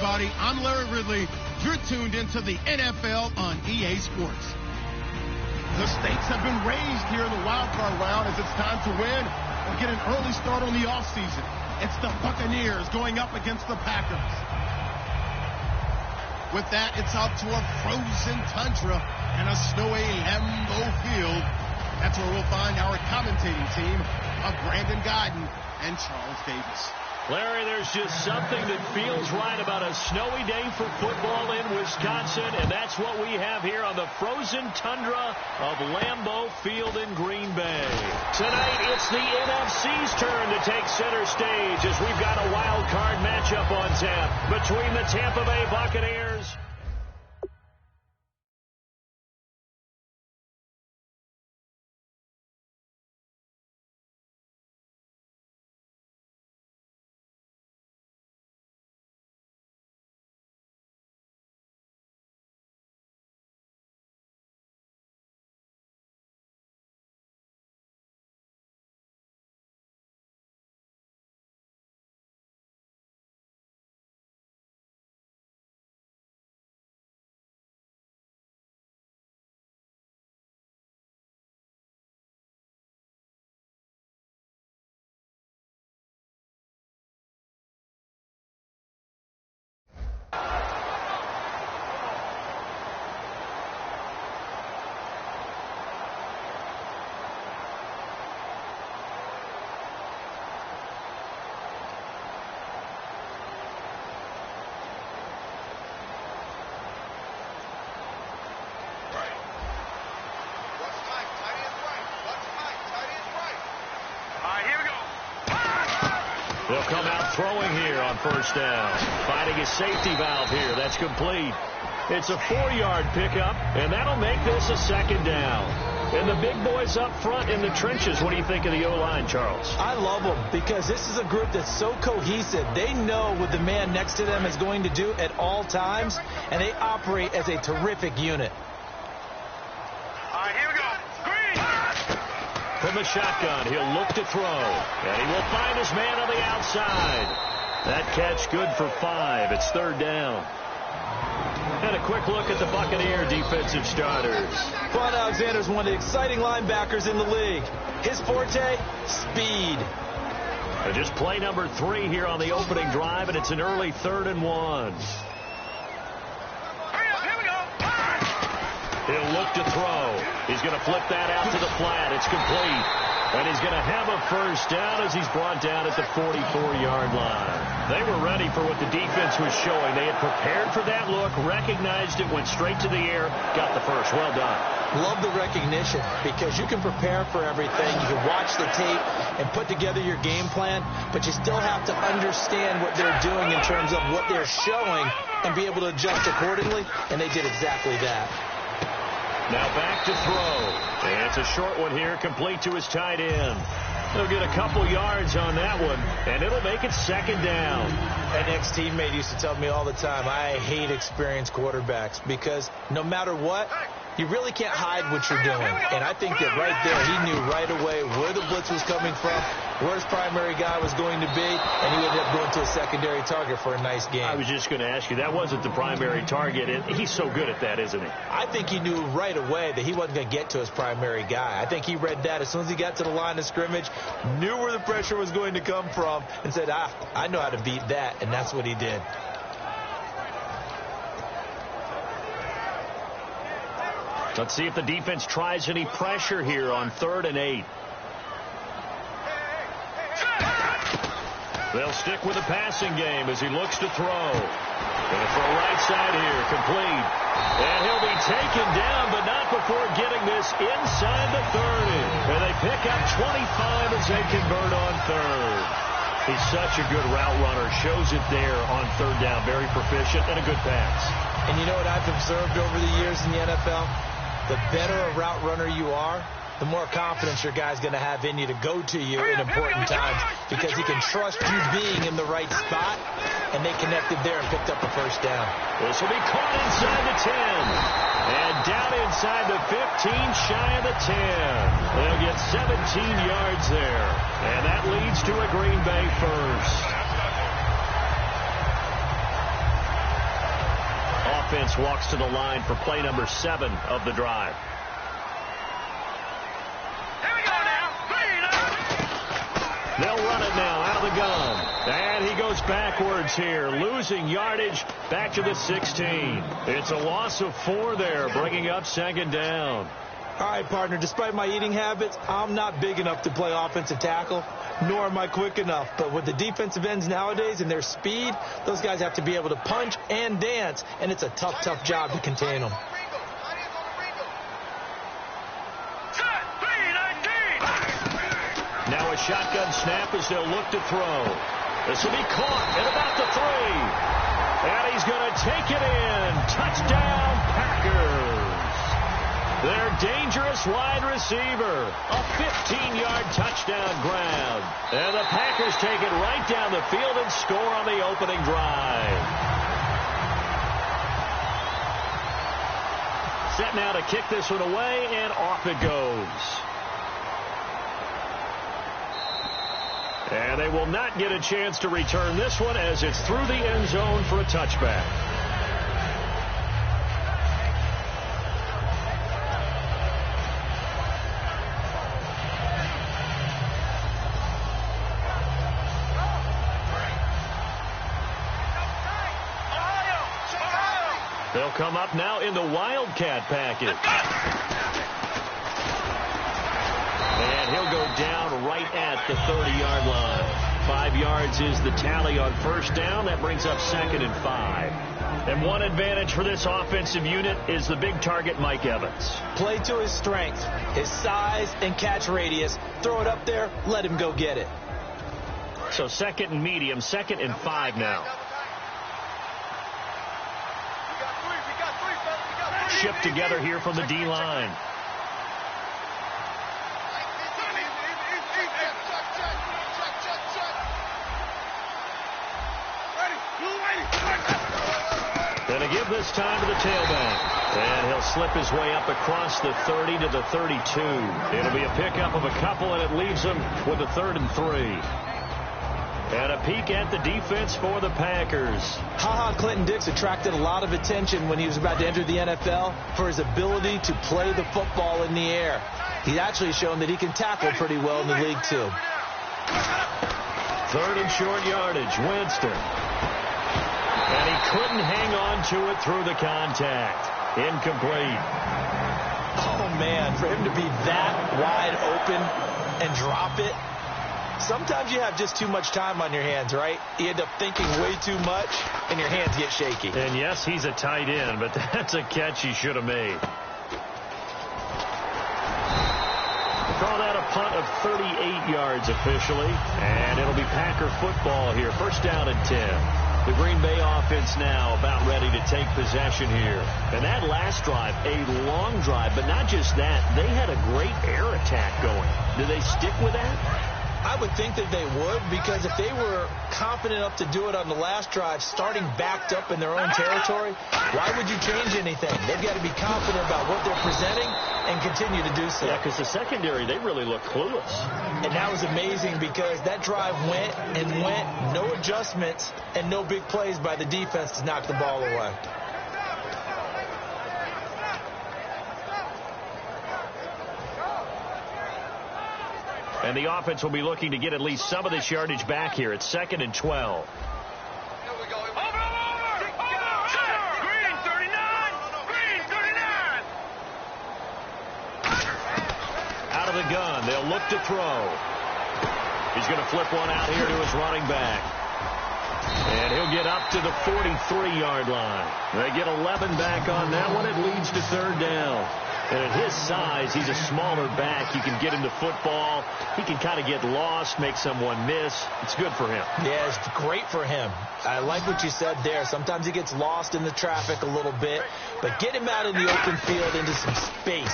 everybody. I'm Larry Ridley. You're tuned into the NFL on EA Sports. The stakes have been raised here in the wild card round as it's time to win or get an early start on the offseason. It's the Buccaneers going up against the Packers. With that, it's out to a frozen tundra and a snowy Lambeau Field. That's where we'll find our commentating team of Brandon Guyton and Charles Davis. Larry, there's just something that feels right about a snowy day for football in Wisconsin, and that's what we have here on the frozen tundra of Lambeau Field in Green Bay. Tonight, it's the NFC's turn to take center stage as we've got a wild card matchup on tap between the Tampa Bay Buccaneers They'll come out throwing here on first down. Finding a safety valve here. That's complete. It's a 4-yard pickup, and that'll make this a second down. And the big boys up front in the trenches. What do you think of the O-line, Charles? I love them because this is a group that's so cohesive. They know what the man next to them is going to do at all times, and they operate as a terrific unit. From the shotgun, he'll look to throw, and he will find his man on the outside. That catch good for 5. It's third down. And a quick look at the Buccaneer defensive starters. Quan Alexander's one of the exciting linebackers in the league. His forte, speed. And just play number 3 here on the opening drive, and it's an early 3rd and 1. He'll look to throw. He's going to flip that out to the flat. It's complete. And he's going to have a first down as he's brought down at the 44-yard line. They were ready for what the defense was showing. They had prepared for that look, recognized it, went straight to the air, got the first. Well done. Love the recognition because you can prepare for everything. You can watch the tape and put together your game plan, but you still have to understand what they're doing in terms of what they're showing and be able to adjust accordingly, and they did exactly that. Now back to throw. And it's a short one here, complete to his tight end. He'll get a couple yards on that one, and it'll make it second down. An ex-teammate used to tell me all the time, I hate experienced quarterbacks because no matter what, you really can't hide what you're doing. And I think that right there, he knew right away where the blitz was coming from, where his primary guy was going to be, and he ended up going to a secondary target for a nice game. I was just going to ask you, that wasn't the primary target, and he's so good at that, isn't he? I think he knew right away that he wasn't going to get to his primary guy. I think he read that as soon as he got to the line of scrimmage, knew where the pressure was going to come from, and said, I know how to beat that, and that's what he did. Let's see if the defense tries any pressure here on 3rd and 8. They'll stick with the passing game as he looks to throw. And for a right side here, complete. And he'll be taken down, but not before getting this inside the 30. And they pick up 25 as they convert on 3rd. He's such a good route runner. Shows it there on 3rd down. Very proficient and a good pass. And you know what I've observed over the years in the NFL? The better a route runner you are, the more confidence your guy's going to have in you to go to you in important times because he can trust you being in the right spot, and they connected there and picked up a first down. This will be caught inside the 10. And down inside the 15, shy of the 10. They'll get 17 yards there. And that leads to a Green Bay first. offense walks to the line for play number 7 of the drive. Here we go now. They'll run it now out of the gun. And he goes backwards here, losing yardage back to the 16. It's a loss of 4 there, bringing up 2nd down. All right, partner, despite my eating habits, I'm not big enough to play offensive tackle, nor am I quick enough. But with the defensive ends nowadays and their speed, those guys have to be able to punch and dance, and it's a tough, tough job to contain them. Now a shotgun snap as they'll look to throw. This will be caught at about the 3. And he's going to take it in. Touchdown, Packers. Their dangerous wide receiver. A 15-yard touchdown grab. And the Packers take it right down the field and score on the opening drive. Set now to kick this one away, and off it goes. And they will not get a chance to return this one as it's through the end zone for a touchback. They'll come up now in the Wildcat package. And he'll go down right at the 30-yard line. 5 yards is the tally on first down. That brings up 2nd and 5. And one advantage for this offensive unit is the big target, Mike Evans. Play to his strength, his size and catch radius. Throw it up there, let him go get it. So 2nd and medium, 2nd and 5 now. Shipped together here from the D-line. Going to give this time to the tailback. And he'll slip his way up across the 30 to the 32. It'll be a pickup of a couple, and it leaves him with a 3rd and 3. And a peek at the defense for the Packers. Clinton Dix attracted a lot of attention when he was about to enter the NFL for his ability to play the football in the air. He's actually shown that he can tackle pretty well in the league, too. 3rd and short yardage, Winston. And he couldn't hang on to it through the contact. Incomplete. Oh, man, for him to be that wide open and drop it. Sometimes you have just too much time on your hands, right? You end up thinking way too much, and your hands get shaky. And yes, he's a tight end, but that's a catch he should have made. Call that a punt of 38 yards officially, and it'll be Packer football here. 1st down and 10. The Green Bay offense now about ready to take possession here. And that last drive, a long drive, but not just that. They had a great air attack going. Do they stick with that? I would think that they would, because if they were confident enough to do it on the last drive, starting backed up in their own territory, why would you change anything? They've got to be confident about what they're presenting and continue to do so. Yeah, because the secondary, they really look clueless. And that was amazing because that drive went and went, no adjustments and no big plays by the defense to knock the ball away. And the offense will be looking to get at least some of this yardage back here. It's 2nd and 12. Green 39. Green 39. Out of the gun. They'll look to throw. He's going to flip one out here to his running back. And he'll get up to the 43-yard line. They get 11 back on that one. It leads to 3rd down. And at his size, he's a smaller back. You can get him to football. He can kind of get lost, make someone miss. It's good for him. Yeah, it's great for him. I like what you said there. Sometimes he gets lost in the traffic a little bit. But get him out in the open field into some space.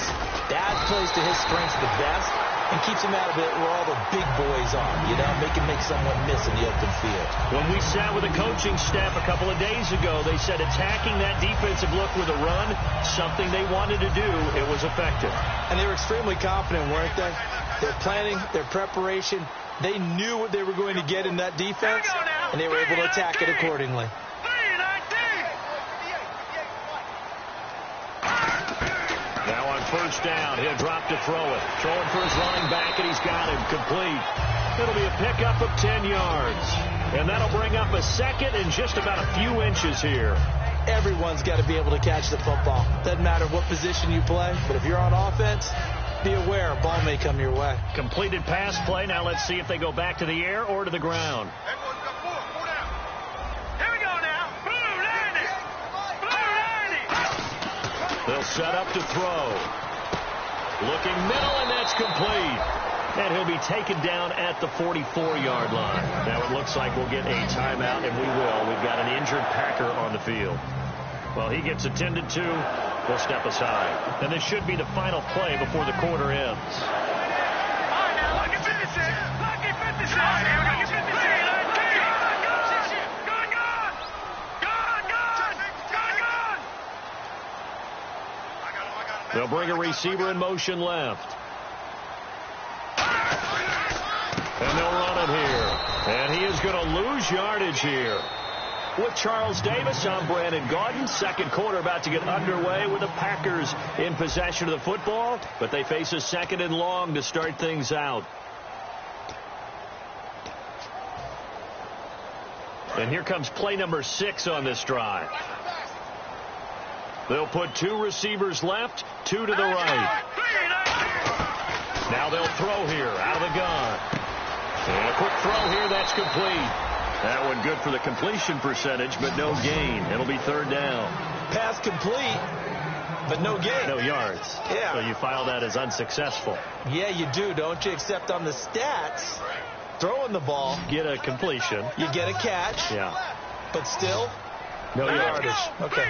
That plays to his strengths the best and keeps him out of it where all the big boys are. You know, make someone miss in the open field. When we sat with the coaching staff a couple of days ago, they said attacking that defensive look with a run, something they wanted to do. It was effective. And they were extremely confident, weren't they? Their planning, their preparation, they knew what they were going to get in that defense, and they were able to attack it accordingly. first down. He'll drop to throw it. Throwing for his running back, and he's got him complete. It'll be a pickup of 10 yards. And that'll bring up a second and just about a few inches here. Everyone's got to be able to catch the football. Doesn't matter what position you play, but if you're on offense, be aware a ball may come your way. Completed pass play. Now let's see if they go back to the air or to the ground. Here we go now. Blue landing. Blue landing. They'll set up to throw. Looking middle, and that's complete. And he'll be taken down at the 44-yard line. Now it looks like we'll get a timeout, and we will. We've got an injured Packer on the field. Well, he gets attended to. We'll step aside. And this should be the final play before the quarter ends. All right, now, lucky 56. Lucky 56. All right, here we go. 56. They'll bring a receiver in motion left. And they'll run it here. And he is going to lose yardage here. With Charles Davis, I'm Brandon Gaudin. Second quarter about to get underway with the Packers in possession of the football. But they face a second and long to start things out. And here comes play number 6 on this drive. They'll put 2 receivers left, 2 to the right. Now they'll throw here out of the gun. And a quick throw here, that's complete. That one good for the completion percentage, but no gain. It'll be third down. Pass complete, but no gain. No yards. Yeah. So you file that as unsuccessful. Yeah, you do, don't you? Except on the stats, throwing the ball, Get a completion. you get a catch, Yeah. but still, No yardage. yardage. Okay.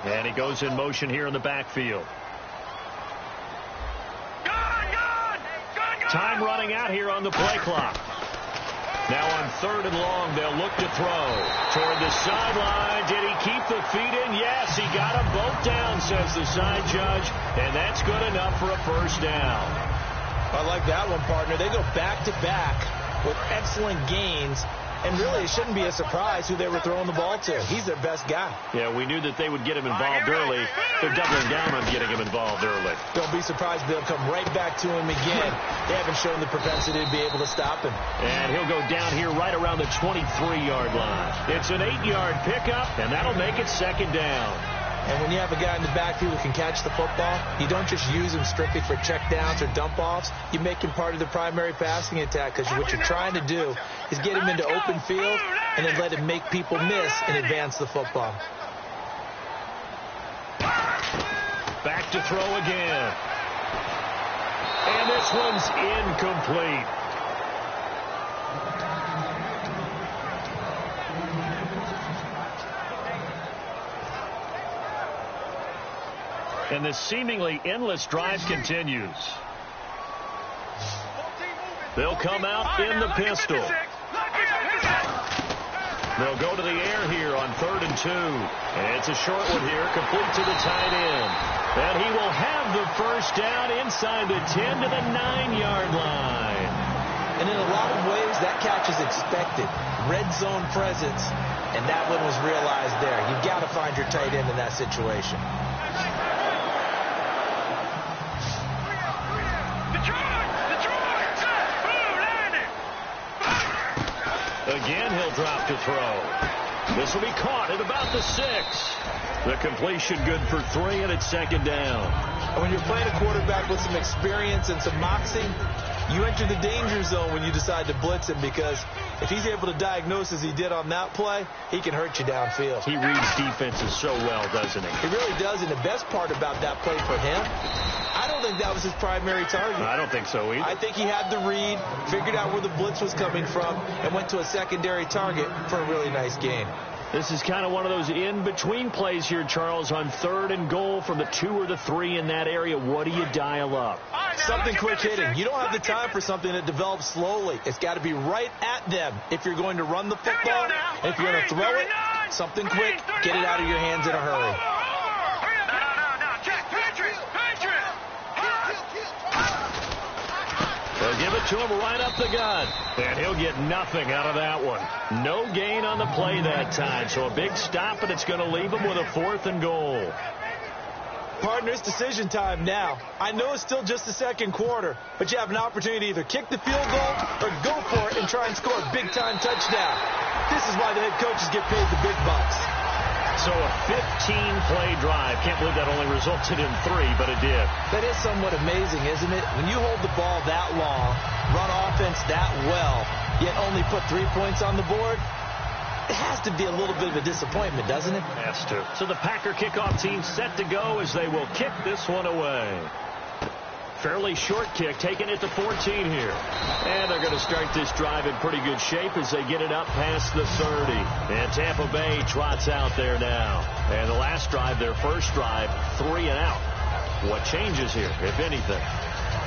And he goes in motion here in the backfield. Time running out here on the play clock. Now on third and long, they'll look to throw. Toward the sideline. Did he keep the feet in? Yes, he got them both down, says the side judge. And that's good enough for a first down. I like that one, partner. They go back-to-back with excellent gains. And really, it shouldn't be a surprise who they were throwing the ball to. He's their best guy. Yeah, we knew that they would get him involved early. They're doubling down on getting him involved early. Don't be surprised they'll come right back to him again. They haven't shown the propensity to be able to stop him. And he'll go down here right around the 23-yard line. It's an 8-yard pickup, and that'll make it second down. And when you have a guy in the backfield who can catch the football, you don't just use him strictly for checkdowns or dump-offs. You make him part of the primary passing attack, because what you're trying to do is get him into open field and then let him make people miss and advance the football. Back to throw again. And this one's incomplete. And this seemingly endless drive continues. They'll come out in the pistol. They'll go to the air here on 3rd and 2. And it's a short one here, complete to the tight end. And he will have the first down inside the 10 to the 9-yard line. And in a lot of ways, that catch is expected. Red zone presence, and that one was realized there. You've got to find your tight end in that situation. Again, he'll drop to throw. This will be caught at about the 6. The completion good for 3, and it's second down. And when you're playing a quarterback with some experience and some moxie, you enter the danger zone when you decide to blitz him, because if he's able to diagnose as he did on that play, he can hurt you downfield. He reads defenses so well, doesn't he? He really does, and the best part about that play for him, I don't think that was his primary target. I don't think so either. I think he had the read, figured out where the blitz was coming from, and went to a secondary target for a really nice gain. This is kind of one of those in-between plays here, Charles, on 3rd and goal from the 2 or the 3 in that area. What do you dial up? Something quick hitting. You don't have the time for something that develops slowly. It's got to be right at them if you're going to run the football. And if you're going to throw it, something quick, get it out of your hands in a hurry. They'll give it to him right up the gut. And he'll get nothing out of that one. No gain on the play that time. So a big stop, and it's going to leave him with a 4th and goal. Partner, it's decision time now. I know it's still just the second quarter, but you have an opportunity to either kick the field goal or go for it and try and score a big-time touchdown. This is why the head coaches get paid the big bucks. So a 15-play drive. Can't believe that only resulted in 3, but it did. That is somewhat amazing, isn't it? When you hold the ball that long, run offense that well, yet only put 3 points on the board, it has to be a little bit of a disappointment, doesn't it? Has to. So the Packer kickoff team set to go as they will kick this one away. Fairly short kick, taking it to 14 here. And they're going to start this drive in pretty good shape as they get it up past the 30. And Tampa Bay trots out there now. And the last drive, their first drive, 3 and out. What changes here, if anything?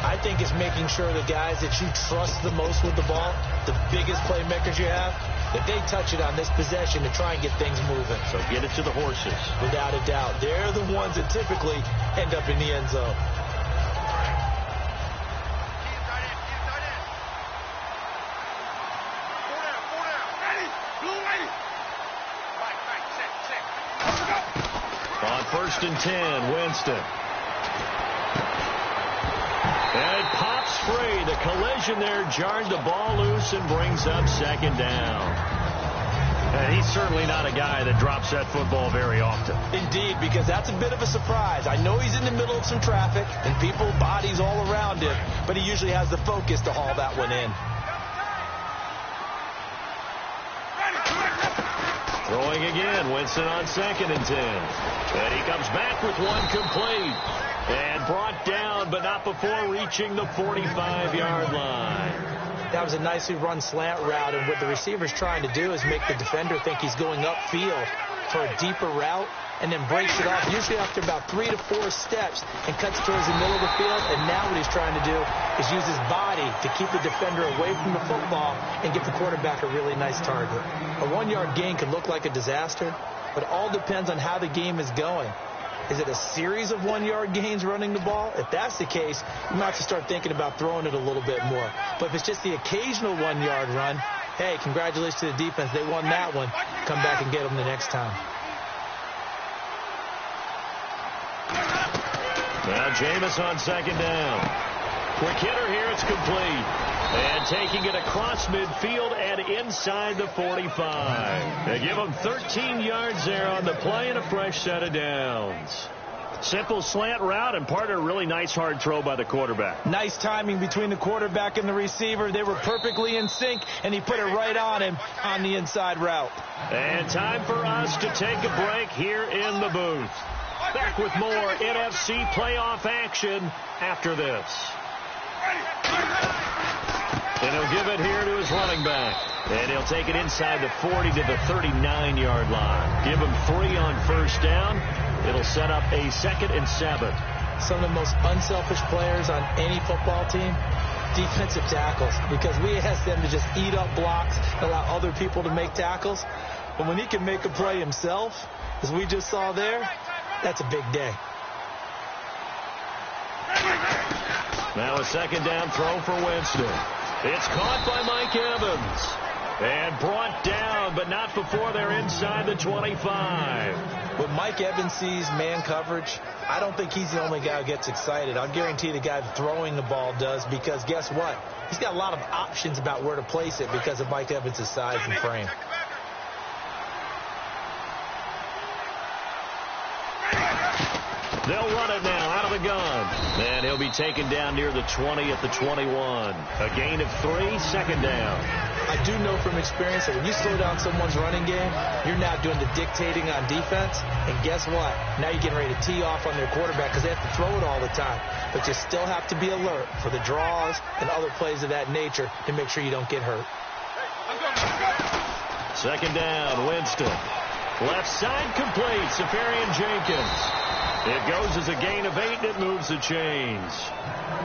I think it's making sure the guys that you trust the most with the ball, the biggest playmakers you have, that they touch it on this possession to try and get things moving. So get it to the horses. Without a doubt. They're the ones that typically end up in the end zone. On 1st and 10, Winston. And it pops free. The collision there jarred the ball loose and brings up 2nd down. And he's certainly not a guy that drops that football very often. Indeed, because that's a bit of a surprise. I know he's in the middle of some traffic and people, bodies all around him, but he usually has the focus to haul that one in. Throwing again, Winston on 2nd and 10. And he comes back with one complete. And brought down, but not before reaching the 45-yard line. That was a nicely run slant route, and what the receiver's trying to do is make the defender think he's going upfield for a deeper route, and then breaks it off, usually after about 3 to 4 steps, and cuts towards the middle of the field. And now what he's trying to do is use his body to keep the defender away from the football and give the quarterback a really nice target. A 1-yard gain could look like a disaster, but all depends on how the game is going. Is it a series of 1-yard gains running the ball? If that's the case, you might have to start thinking about throwing it a little bit more. But if it's just the occasional 1-yard run, hey, congratulations to the defense. They won that one. Come back and get them the next time. Now Jameis on 2nd down. Quick hitter here. It's complete. And taking it across midfield and inside the 45. They give him 13 yards there on the play and a fresh set of downs. Simple slant route, and part of a really nice hard throw by the quarterback. Nice timing between the quarterback and the receiver. They were perfectly in sync, and he put it right on him on the inside route. And time for us to take a break here in the booth. Back with more NFC playoff action after this. And he'll give it here to his running back. And he'll take it inside the 40 to the 39-yard line. Give him 3 on 1st down. It'll set up a 2nd and 7. Some of the most unselfish players on any football team, defensive tackles, because we ask them to just eat up blocks, allow other people to make tackles. But when he can make a play himself, as we just saw there, that's a big day. Now a 2nd down throw for Winston. It's caught by Mike Evans. And brought down, but not before they're inside the 25. When Mike Evans sees man coverage, I don't think he's the only guy who gets excited. I'll guarantee the guy throwing the ball does, because guess what? He's got a lot of options about where to place it because of Mike Evans' size and frame. They'll run it now out of the gun. And he'll be taken down near the 20 at the 21. A gain of 3, 2nd down. I do know from experience that when you slow down someone's running game, you're now doing the dictating on defense. And guess what? Now you're getting ready to tee off on their quarterback because they have to throw it all the time. But you still have to be alert for the draws and other plays of that nature to make sure you don't get hurt. 2nd down, Winston. Left side complete, Safarian Jenkins. It goes as a gain of 8, and it moves the chains.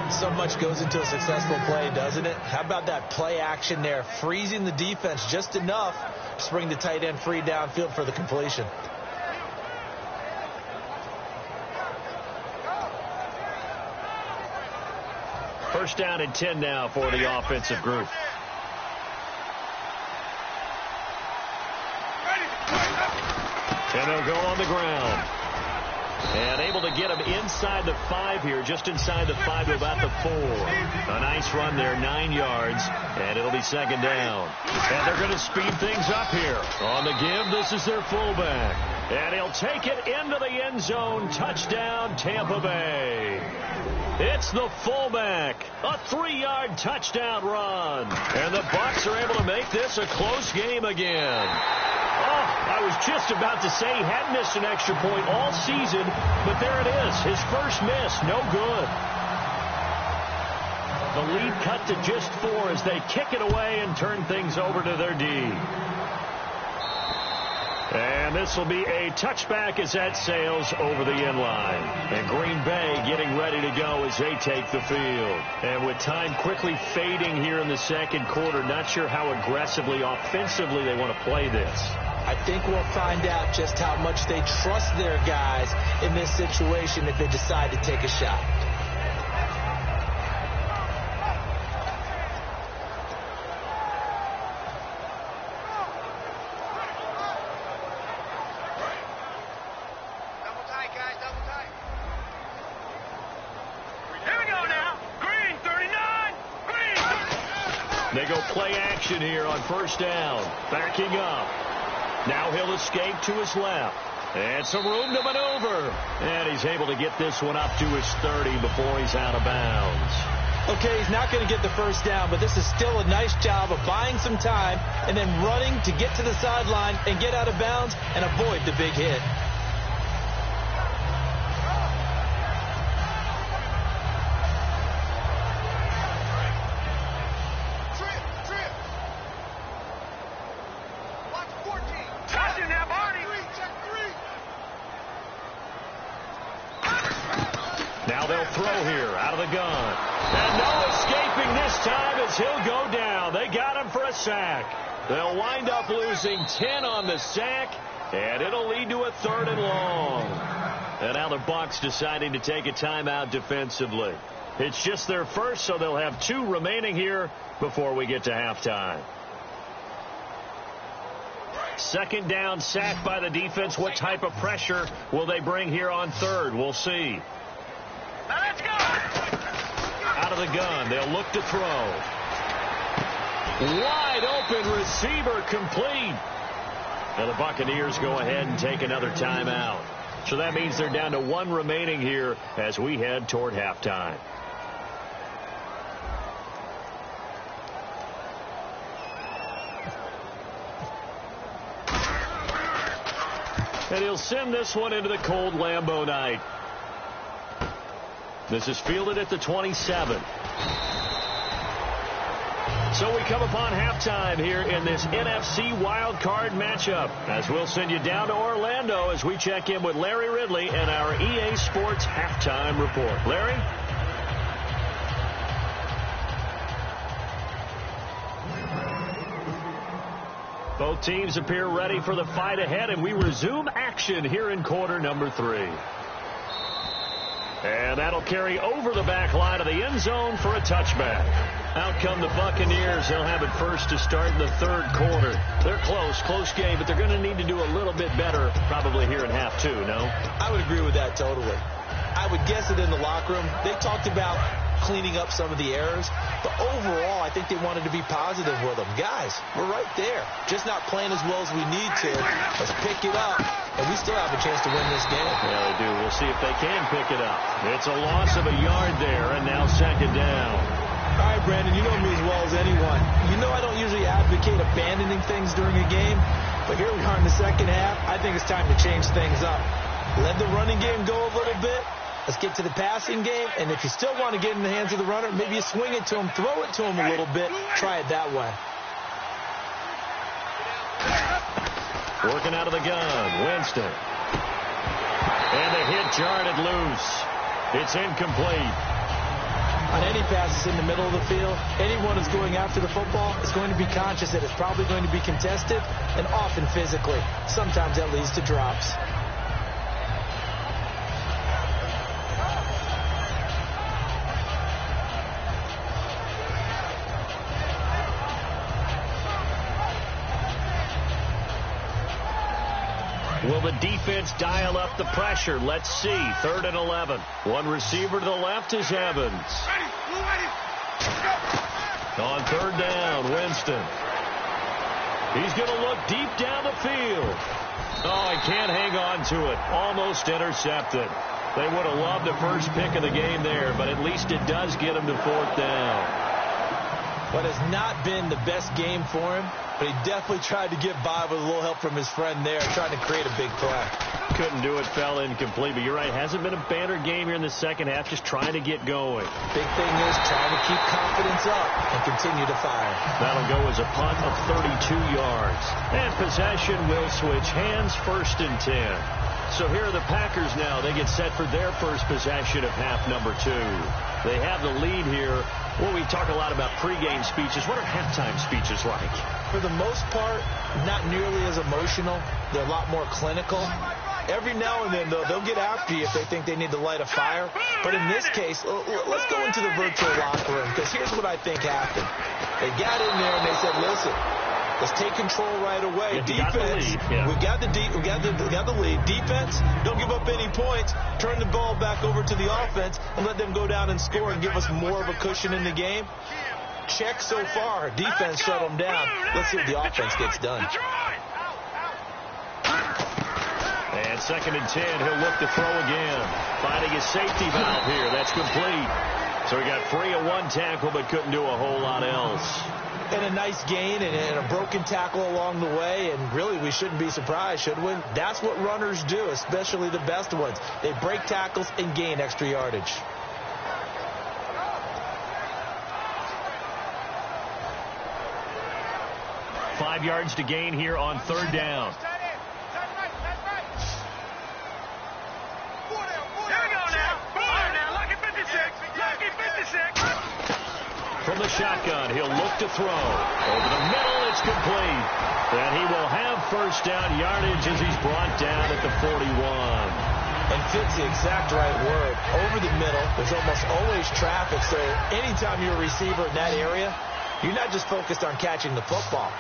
So much goes into a successful play, doesn't it? How about that play action there, freezing the defense just enough to bring the tight end free downfield for the completion. First down and 10 now for the offensive group. And they'll go on the ground. And able to get him inside the 5 here, just inside the 5 to about the 4. A nice run there, 9 yards, and it'll be second down. And they're going to speed things up here. On the give, this is their fullback. And he'll take it into the end zone. Touchdown, Tampa Bay. It's the fullback. A 3-yard touchdown run. And the Bucs are able to make this a close game again. Oh, I was just about to say he hadn't missed an extra point all season, but there it is. His first miss, no good. The lead cut to just 4 as they kick it away and turn things over to their D. And this will be a touchback as that sails over the end line. And Green Bay getting ready to go as they take the field. And with time quickly fading here in the second quarter, not sure how aggressively, offensively they want to play this. I think we'll find out just how much they trust their guys in this situation if they decide to take a shot. They go play action here on first down. Backing up. Now he'll escape to his left. And some room to maneuver. And he's able to get this one up to his 30 before he's out of bounds. Okay, he's not going to get the first down, but this is still a nice job of buying some time and then running to get to the sideline and get out of bounds and avoid the big hit. Now they'll throw here out of the gun. And no escaping this time as he'll go down. They got him for a sack. They'll wind up losing 10 on the sack, and it'll lead to a 3rd and long. And now the Bucs deciding to take a timeout defensively. It's just their first, so they'll have 2 remaining here before we get to halftime. Second down, sack by the defense. What type of pressure will they bring here on 3rd? We'll see. Now let's go. Out of the gun, they'll look to throw. Wide open receiver complete. Now the Buccaneers go ahead and take another timeout. So that means they're down to 1 remaining here as we head toward halftime. And he'll send this one into the cold Lambeau night. This is fielded at the 27. So we come upon halftime here in this NFC wild card matchup, as we'll send you down to Orlando as we check in with Larry Ridley and our EA Sports halftime report. Larry? Both teams appear ready for the fight ahead, and we resume action here in quarter number 3. And that'll carry over the back line of the end zone for a touchback. Out come the Buccaneers. They'll have it first to start in the 3rd quarter. They're close game, but they're going to need to do a little bit better probably here in half 2, no? I would agree with that totally. I would guess that in the locker room, they talked about cleaning up some of the errors, but overall, I think they wanted to be positive with them. Guys, we're right there. Just not playing as well as we need to. Let's pick it up, and we still have a chance to win this game. Yeah, they do. We'll see if they can pick it up. It's a loss of a yard there, and now second down. All right, Brandon, you know me as well as anyone. You know I don't usually advocate abandoning things during a game, but here we are in the second half. I think it's time to change things up. Let the running game go a little bit. Let's get to the passing game, and if you still want to get in the hands of the runner, maybe you swing it to him, throw it to him a little bit, try it that way. Working out of the gun, Winston. And the hit jarred it loose. It's incomplete. On any passes in the middle of the field, anyone who's going after the football is going to be conscious that it's probably going to be contested, and often physically. Sometimes that leads to drops. Will the defense dial up the pressure? Let's see. 3rd and 11. One receiver to the left is Evans. On 3rd down, Winston. He's going to look deep down the field. Oh, he can't hang on to it. Almost intercepted. They would have loved the first pick of the game there, but at least it does get him to 4th down. What has not been the best game for him, but he definitely tried to get by with a little help from his friend there, trying to create a big play. Couldn't do it, fell incomplete, but you're right. Hasn't been a banner game here in the second half, just trying to get going. Big thing is trying to keep confidence up and continue to fire. That'll go as a punt of 32 yards. And possession will switch hands, 1st and 10. So here are the Packers now. They get set for their first possession of half number 2. They have the lead here. Well, we talk a lot about pregame speeches. What are halftime speeches like? For the most part, not nearly as emotional. They're a lot more clinical. Every now and then, though, they'll get after you if they think they need to light a fire. But in this case, let's go into the virtual locker room, because here's what I think happened. They got in there and they said, listen, let's take control right away. Defense, we got the lead. Defense, don't give up any points. Turn the ball back over to the offense and let them go down and score and give us more of a cushion in the game. Check so far. Defense shut them down. Let's see what the offense gets done. And 2nd and 10, he'll look to throw again. Finding his safety valve here. That's complete. So he got free of one tackle, but couldn't do a whole lot else. And a nice gain and a broken tackle along the way, and really we shouldn't be surprised, should we? That's what runners do, especially the best ones. They break tackles and gain extra yardage. Five yards to gain here on 3rd down. From the shotgun, he'll look to throw. Over the middle, it's complete. And he will have 1st down yardage as he's brought down at the 41. And fits the exact right word. Over the middle, there's almost always traffic, so anytime you're a receiver in that area, you're not just focused on catching the football.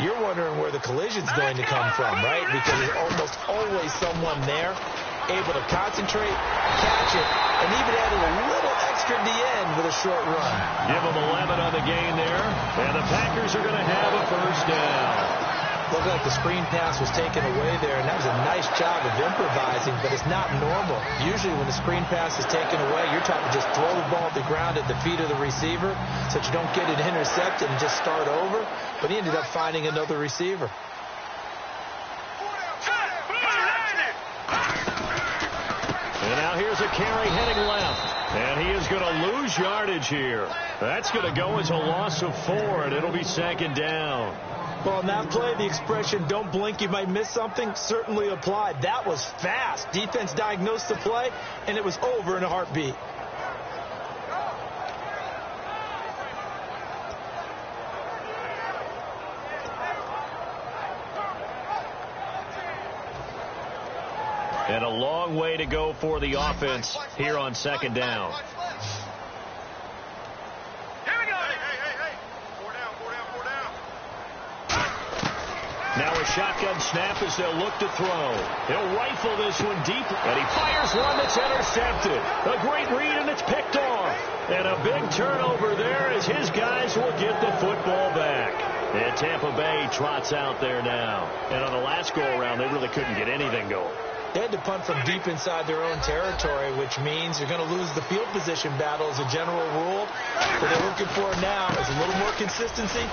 You're wondering where the collision's going to come from, right? Because there's almost always someone there able to concentrate, catch it, and even add a little extra at the end with a short run. Give them 11 on the gain there, and the Packers are going to have a 1st down. Looked like the screen pass was taken away there, and that was a nice job of improvising, but it's not normal. Usually when the screen pass is taken away, you're taught to just throw the ball at the ground at the feet of the receiver so that you don't get it intercepted and just start over, but he ended up finding another receiver. And now here's a carry heading left. And he is going to lose yardage here. That's going to go as a loss of 4, and it'll be 2nd down. Well, on that play, the expression, don't blink, you might miss something, certainly applied. That was fast. Defense diagnosed the play, and it was over in a heartbeat. And a long way to go for the offense here on 2nd down. Here we go. Hey. 4 down. Now a shotgun snap as they'll look to throw. He'll rifle this one deep, and he fires one that's intercepted. A great read, and it's picked off. And a big turnover there as his guys will get the football back. And Tampa Bay trots out there now. And on the last go-around, they really couldn't get anything going. They had to punt from deep inside their own territory, which means you're going to lose the field position battle as a general rule. What they're looking for now is a little more consistency,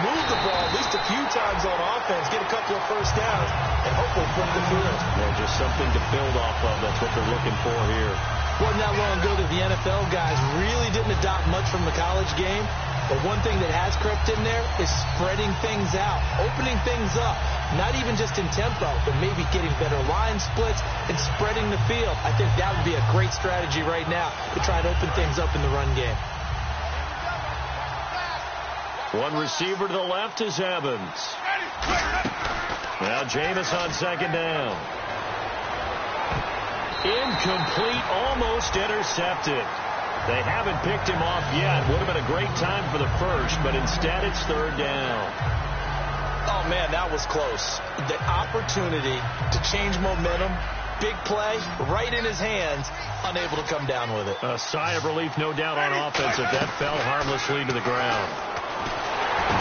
move the ball at least a few times on offense, get a couple of 1st downs, and hopefully flip the field. Yeah, just something to build off of. That's what they're looking for here. Wasn't that long ago that the NFL guys really didn't adopt much from the college game. But one thing that has crept in there is spreading things out, opening things up, not even just in tempo, but maybe getting better line splits and spreading the field. I think that would be a great strategy right now to try and open things up in the run game. One receiver to the left is Evans. Now Jameis on 2nd down. Incomplete, almost intercepted. They haven't picked him off yet. Would have been a great time for the first, but instead it's 3rd down. Oh, man, that was close. The opportunity to change momentum, big play, right in his hands, unable to come down with it. A sigh of relief, no doubt, on offense if that fell harmlessly to the ground.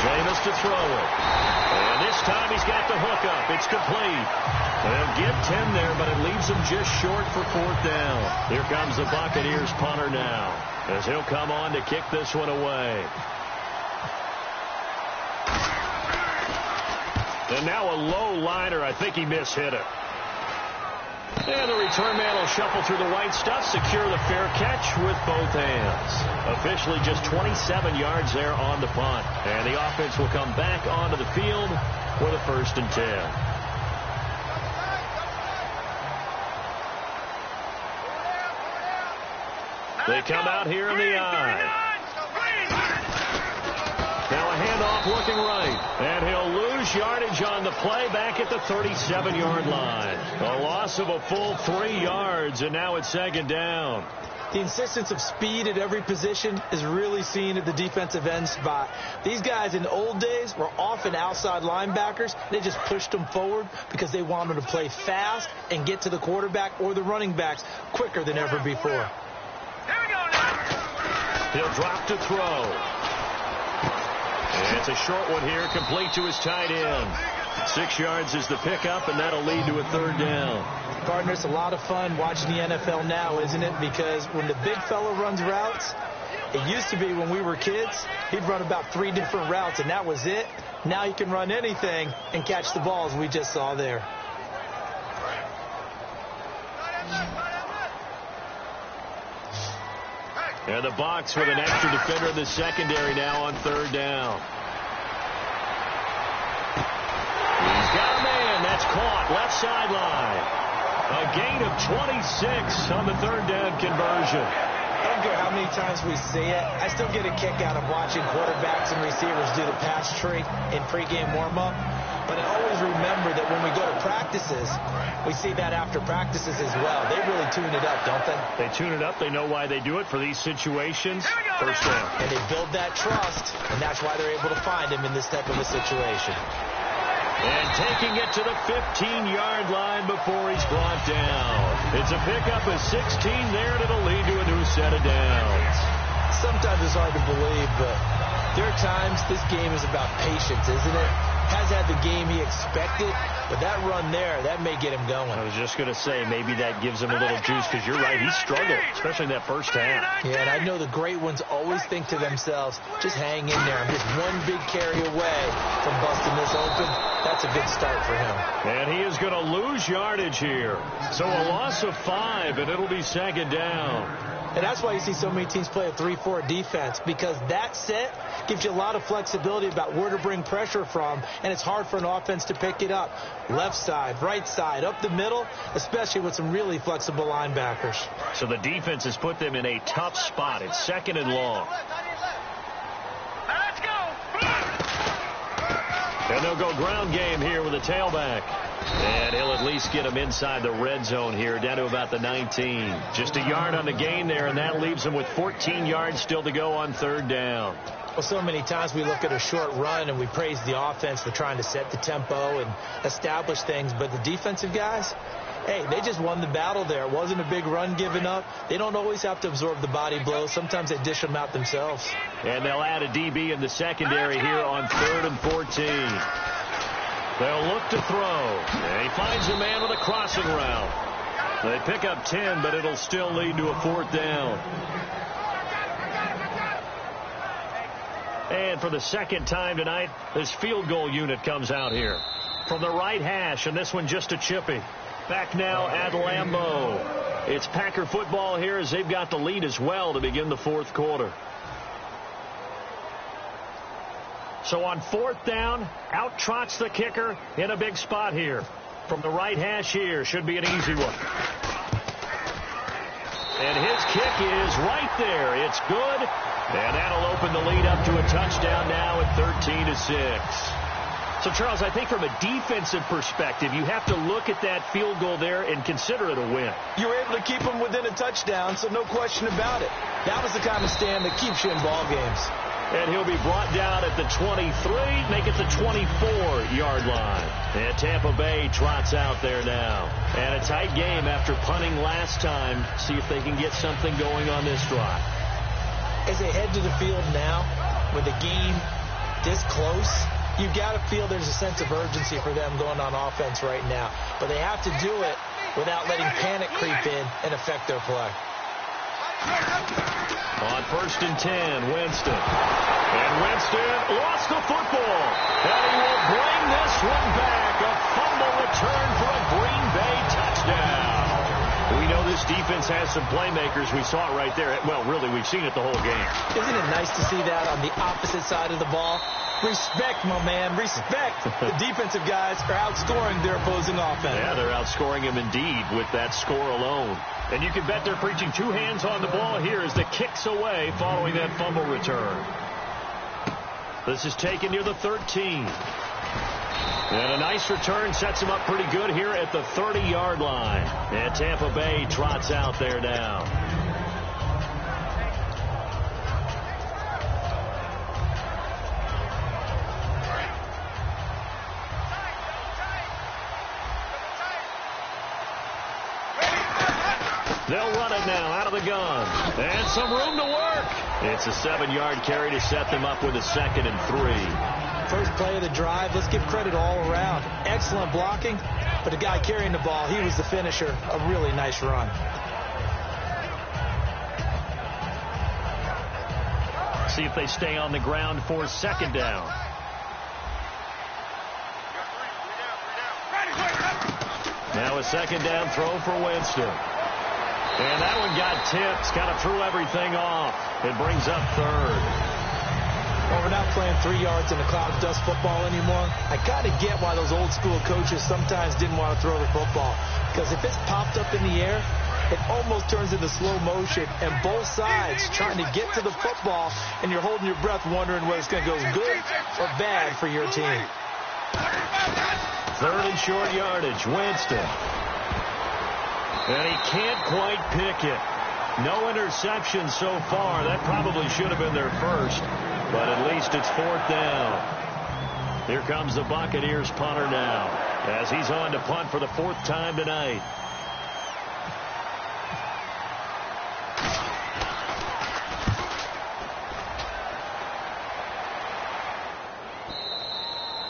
Jameis to throw it. And this time he's got the hook up. It's complete. They'll get 10 there, but it leaves him just short for 4th down. Here comes the Buccaneers punter now, as he'll come on to kick this one away. And now a low liner. I think he mishit it. And the return man will shuffle through the white stuff, secure the fair catch with both hands. Officially just 27 yards there on the punt. And the offense will come back onto the field with a 1st and 10. They come out here in the eye. Now a handoff looking right. And he'll lose yardage on the play back at the 37-yard line. A loss of a full 3 yards, and now it's 2nd down. The insistence of speed at every position is really seen at the defensive end spot. These guys in the old days were often outside linebackers. They just pushed them forward because they wanted to play fast and get to the quarterback or the running backs quicker than ever before. He'll drop to throw. And it's a short one here, complete to his tight end. 6 yards is the pickup, and that'll lead to a 3rd down. Partner, it's a lot of fun watching the NFL now, isn't it? Because when the big fella runs routes, it used to be when we were kids, he'd run about 3 different routes, and that was it. Now he can run anything and catch the balls we just saw there. And the Bucs with an extra defender in the secondary now on 3rd down. He's got a man. That's caught. Left sideline. A gain of 26 on the 3rd down conversion. I don't care how many times we see it. I still get a kick out of watching quarterbacks and receivers do the pass tree in pregame warm-up. But I always remember that when we go to practices, we see that after practices as well. They really tune it up, don't they? They tune it up. They know why they do it for these situations. 1st down. And they build that trust, and that's why they're able to find him in this type of a situation. And taking it to the 15-yard line before he's brought down. It's a pickup of 16 there, and it'll lead to a new set of downs. Sometimes it's hard to believe, but there are times this game is about patience, isn't it? Has had the game he expected, but that run there, that may get him going. I was just going to say, maybe that gives him a little juice, because you're right, he struggled, especially in that 1st half. Yeah, and I know the great ones always think to themselves, just hang in there. I'm just one big carry away from busting this open. That's a good start for him. And he is going to lose yardage here. So a loss of 5, and it'll be 2nd down. And that's why you see so many teams play a 3-4 defense, because that set gives you a lot of flexibility about where to bring pressure from, and it's hard for an offense to pick it up. Left side, right side, up the middle, especially with some really flexible linebackers. So the defense has put them in a tough spot. It's 2nd and long. Let's go. And they'll go ground game here with a tailback. And he'll at least get him inside the red zone here, down to about the 19. Just a yard on the gain there, and that leaves him with 14 yards still to go on 3rd down. Well, so many times we look at a short run and we praise the offense for trying to set the tempo and establish things, but the defensive guys, hey, they just won the battle there. It wasn't a big run given up. They don't always have to absorb the body blows. Sometimes they dish them out themselves. And they'll add a DB in the secondary here on 3rd and 14. They'll look to throw. And he finds a man with a crossing route. They pick up 10, but it'll still lead to a 4th down. And for the 2nd time tonight, this field goal unit comes out here from the right hash, and this one just a chippy. Back now at Lambeau. It's Packer football here as they've got the lead as well to begin the 4th quarter. So on 4th down, out trots the kicker in a big spot here. From the right hash here, should be an easy one. And his kick is right there. It's good. And that'll open the lead up to a touchdown now at 13-6. So, Charles, I think from a defensive perspective, you have to look at that field goal there and consider it a win. You were able to keep them within a touchdown, so no question about it. That was the kind of stand that keeps you in ball games. And he'll be brought down at the 23, make it the 24-yard line. And Tampa Bay trots out there now. And a tight game after punting last time. See if they can get something going on this drive. As they head to the field now, with the game this close, you've got to feel there's a sense of urgency for them going on offense right now. But they have to do it without letting panic creep in and affect their play. On 1st and 10, Winston. And Winston lost the football. And he will bring this one back. A fumble return for a Green Bay touchdown. We know this defense has some playmakers. We saw it right there. Well, really, we've seen it the whole game. Isn't it nice to see that on the opposite side of the ball? Respect, my man, respect. The defensive guys are outscoring their opposing offense. Yeah, they're outscoring him indeed with that score alone. And you can bet they're preaching two hands on the ball here as the kick's away following that fumble return. This is taken near the 13. And a nice return sets him up pretty good here at the 30-yard line. And Tampa Bay trots out there now. They'll run it now out of the gun. And some room to work. It's a 7-yard carry to set them up with a 2nd and 3. First play of the drive, let's give credit all around. Excellent blocking, but the guy carrying the ball, he was the finisher. A really nice run. See if they stay on the ground for 2nd down. Now a 2nd down throw for Winston. And that one got tipped, kind of threw everything off. It brings up 3rd. Well, we're not playing 3 yards in a cloud of dust football anymore. I kind of get why those old school coaches sometimes didn't want to throw the football. Because if it's popped up in the air, it almost turns into slow motion. And both sides trying to get to the football, and you're holding your breath wondering whether it's going to go good or bad for your team. 3rd and short yardage, Winston. And he can't quite pick it. No interception so far. That probably should have been their first. But at least it's 4th down. Here comes the Buccaneers punter now, as he's on to punt for the 4th time tonight.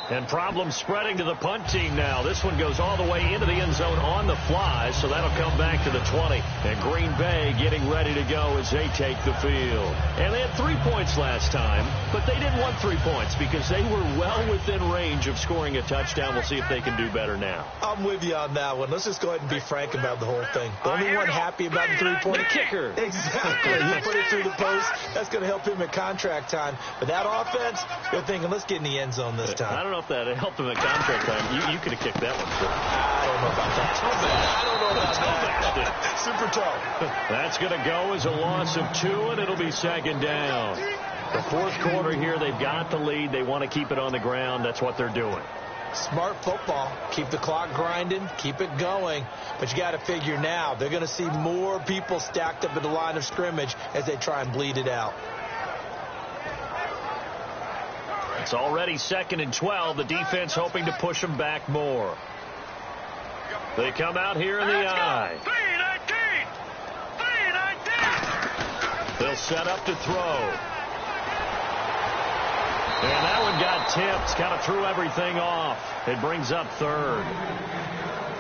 And problems spreading to the punt team now. This one goes all the way into the end zone on the fly, so that'll come back to the 20. And Green Bay getting ready to go as they take the field. And they had 3 points last time, but they didn't want 3 points because they were well within range of scoring a touchdown. We'll see if they can do better now. I'm with you on that one. Let's just go ahead and be frank about the whole thing. The only one happy about the 3-point kicker. Exactly. You put it through the post. That's going to help him at contract time. But that offense, they're thinking, let's get in the end zone this time. I don't know if that helped him at contract time. You could have kicked that one. I don't know about that. I don't know about that. Super tough. That's going to go as a loss of 2, and it'll be 2nd down. The 4th quarter here, they've got the lead. They want to keep it on the ground. That's what they're doing. Smart football. Keep the clock grinding. Keep it going. But you got to figure now, they're going to see more people stacked up at the line of scrimmage as they try and bleed it out. It's already 2nd and 12. The defense hoping to push them back more. They come out here in the eye. 3-19. They'll set up to throw. And that one got tipped. Kind of threw everything off. It brings up 3rd.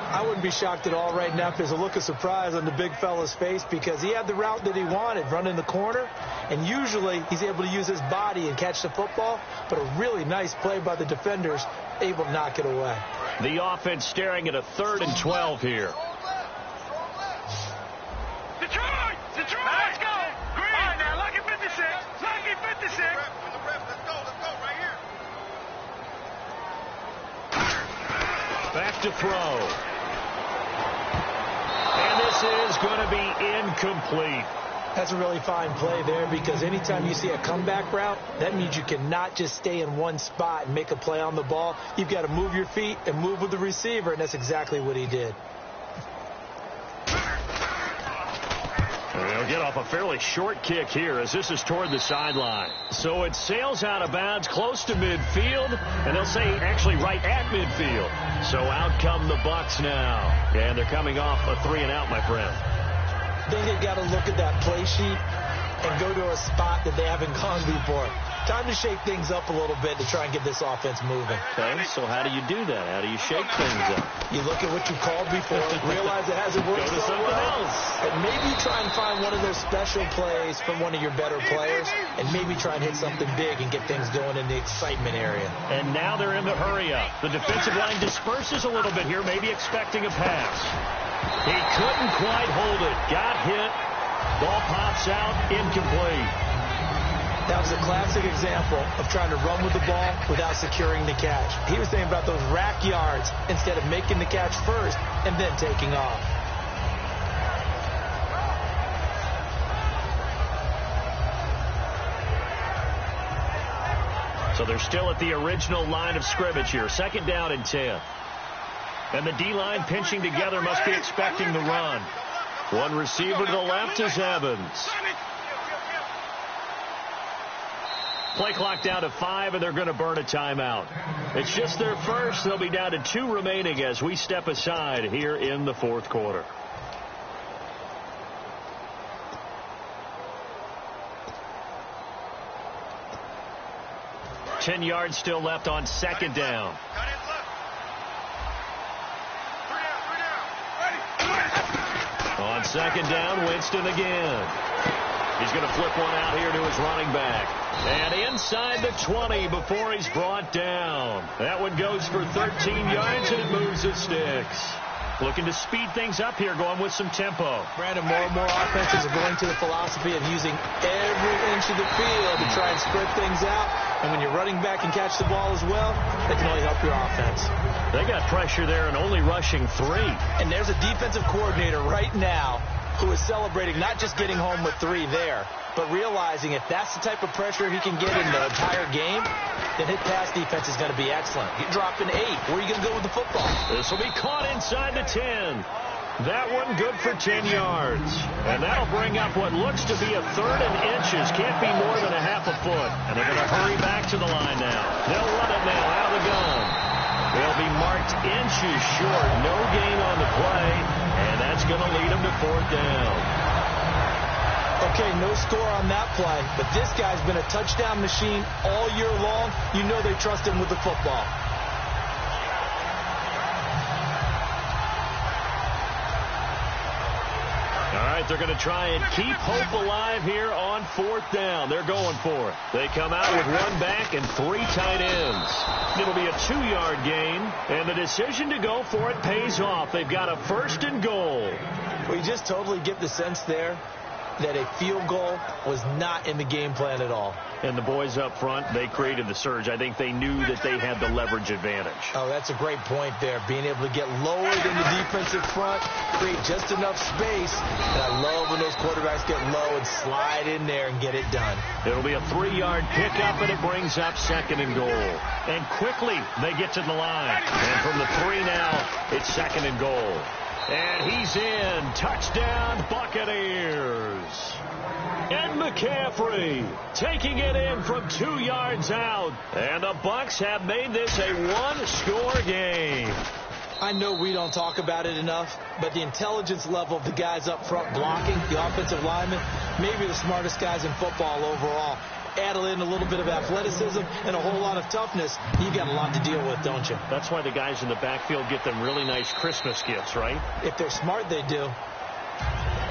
I wouldn't be shocked at all right now if there's a look of surprise on the big fella's face because he had the route that he wanted, running the corner, and usually he's able to use his body and catch the football, but a really nice play by the defenders, able to knock it away. The offense staring at a 3rd and 12 here. Detroit! Let's go! Green! All right, now, lucky 56. Lucky 56. Let's go right here. Back to throw. And this is going to be incomplete. That's a really fine play there because anytime you see a comeback route, that means you cannot just stay in one spot and make a play on the ball. You've got to move your feet and move with the receiver, and that's exactly what he did. They'll They'll get off a fairly short kick here as this is toward the sideline. So it sails out of bounds close to midfield, and they'll say actually right at midfield. So out come the Bucks now. And they're coming off a 3-and-out, my friend. I think they've got to look at that play sheet and go to a spot that they haven't gone before. Time to shake things up a little bit to try and get this offense moving. Okay, so how do you do that? How do you shake things up? You look at what you called before, realize it hasn't worked so well, and maybe try and find one of those special plays from one of your better players, and maybe try and hit something big and get things going in the excitement area. And now they're in the hurry up. The defensive line disperses a little bit here, maybe expecting a pass. He couldn't quite hold it. Got hit. Ball pops out, incomplete. That was a classic example of trying to run with the ball without securing the catch. He was saying about those rack yards instead of making the catch first and then taking off. So they're still at the original line of scrimmage here. 2nd down and 10. And the D-line pinching together must be expecting the run. One receiver to the left is Evans. Play clock down to 5, and they're going to burn a timeout. It's just their first. They'll be down to 2 remaining as we step aside here in the 4th quarter. Ten yards still left on 2nd down. On 2nd down, Winston again. He's going to flip one out here to his running back. And inside the 20 before he's brought down. That one goes for 13 yards, and it moves the sticks. Looking to speed things up here, going with some tempo. Brandon, more and more offenses are going to the philosophy of using every inch of the field to try and spread things out. And when you're running back and catch the ball as well, that can only help your offense. They got pressure there and only rushing 3. And there's a defensive coordinator right now who is celebrating not just getting home with 3 there, but realizing if that's the type of pressure he can get in the entire game, then his pass defense is going to be excellent. You're dropping 8. Where are you going to go with the football? This will be caught inside the 10. That one good for 10 yards. And that'll bring up what looks to be a 3rd and inches. Can't be more than a half a foot. And they're going to hurry back to the line now. They'll run it now out of the gun. They'll be marked inches short. No gain on the play. And that's going to lead them to 4th down. Okay, no score on that play, but this guy's been a touchdown machine all year long. You know they trust him with the football. All right, they're going to try and keep hope alive here on 4th down. They're going for it. They come out with 1 back and 3 tight ends. It'll be a 2-yard gain, and the decision to go for it pays off. They've got a 1st and goal. We just totally get the sense there that a field goal was not in the game plan at all. And the boys up front, they created the surge. I think they knew that they had the leverage advantage. Oh, that's a great point there. Being able to get lowered in the defensive front, create just enough space. And I love when those quarterbacks get low and slide in there and get it done. It'll be a 3-yard pickup, and it brings up 2nd and goal. And quickly, they get to the line. And from the 3 now, it's 2nd and goal. And he's in. Touchdown, Buccaneers. And McCaffrey taking it in from 2 yards out. And the Bucs have made this a 1-score game. I know we don't talk about it enough, but the intelligence level of the guys up front blocking, the offensive linemen, maybe the smartest guys in football overall. Add in a little bit of athleticism and a whole lot of toughness, you got a lot to deal with, don't you? That's why the guys in the backfield get them really nice Christmas gifts, right? If they're smart, they do.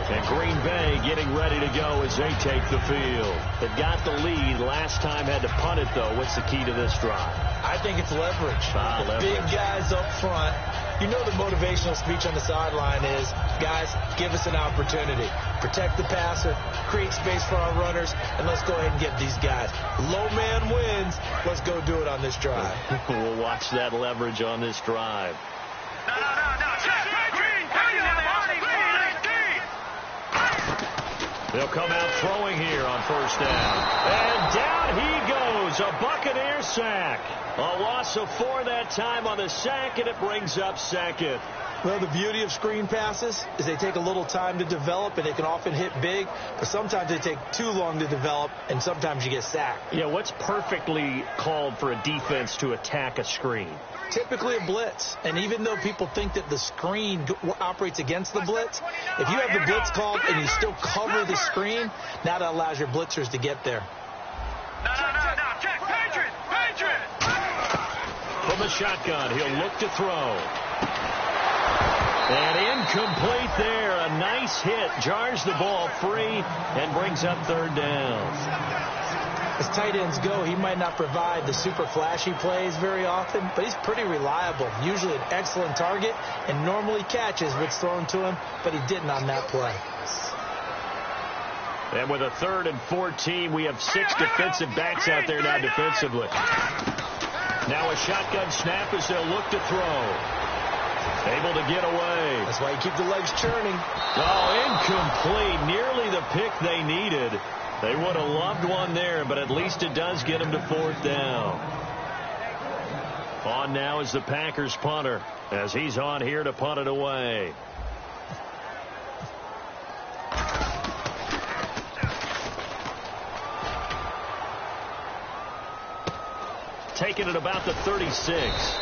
And Green Bay getting ready to go as they take the field. They've got the lead. Last time had to punt it, though. What's the key to this drive? I think it's leverage. The big guys up front. You know the motivational speech on the sideline is, guys, give us an opportunity. Protect the passer, create space for our runners, and let's go ahead and get these guys. Low man wins. Let's go do it on this drive. We'll watch that leverage on this drive. No. Green, They'll come out throwing here on 1st down. And down he goes. is a Buccaneer sack. A loss of 4 that time on the sack, and it brings up second. Well, the beauty of screen passes is they take a little time to develop, and they can often hit big, but sometimes they take too long to develop, and sometimes you get sacked. Yeah, what's perfectly called for a defense to attack a screen? Typically a blitz, and even though people think that the screen operates against the blitz, if you have the blitz called and you still cover the screen, now that allows your blitzers to get there. No, check, Patriot! From the shotgun, he'll look to throw. And incomplete there. A nice hit. Jars the ball free and brings up third down. As tight ends go, he might not provide the super flashy plays very often, but he's pretty reliable. Usually an excellent target and normally catches what's thrown to him, but he didn't on that play. And with a 3rd and 14, we have 6 defensive backs out there now defensively. Now a shotgun snap as they'll look to throw. Able to get away. That's why you keep the legs churning. Oh, incomplete. Nearly the pick they needed. They would have loved one there, but at least it does get them to 4th down. On now is the Packers punter, as he's on here to punt it away. Taking it about the 36.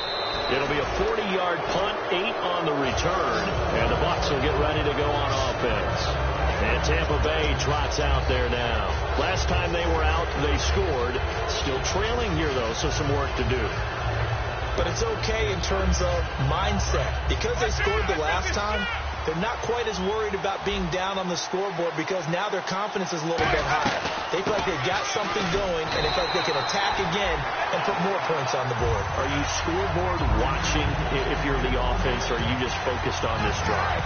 It'll be a 40-yard punt, 8 on the return, and the Bucs will get ready to go on offense. And Tampa Bay trots out there now. Last time they were out, they scored. Still trailing here, though, so some work to do. But it's okay in terms of mindset. Because they scored the last time, they're not quite as worried about being down on the scoreboard because now their confidence is a little bit higher. They feel like they've got something going, and they feel like they can attack again and put more points on the board. Are you scoreboard watching if you're the offense, or are you just focused on this drive?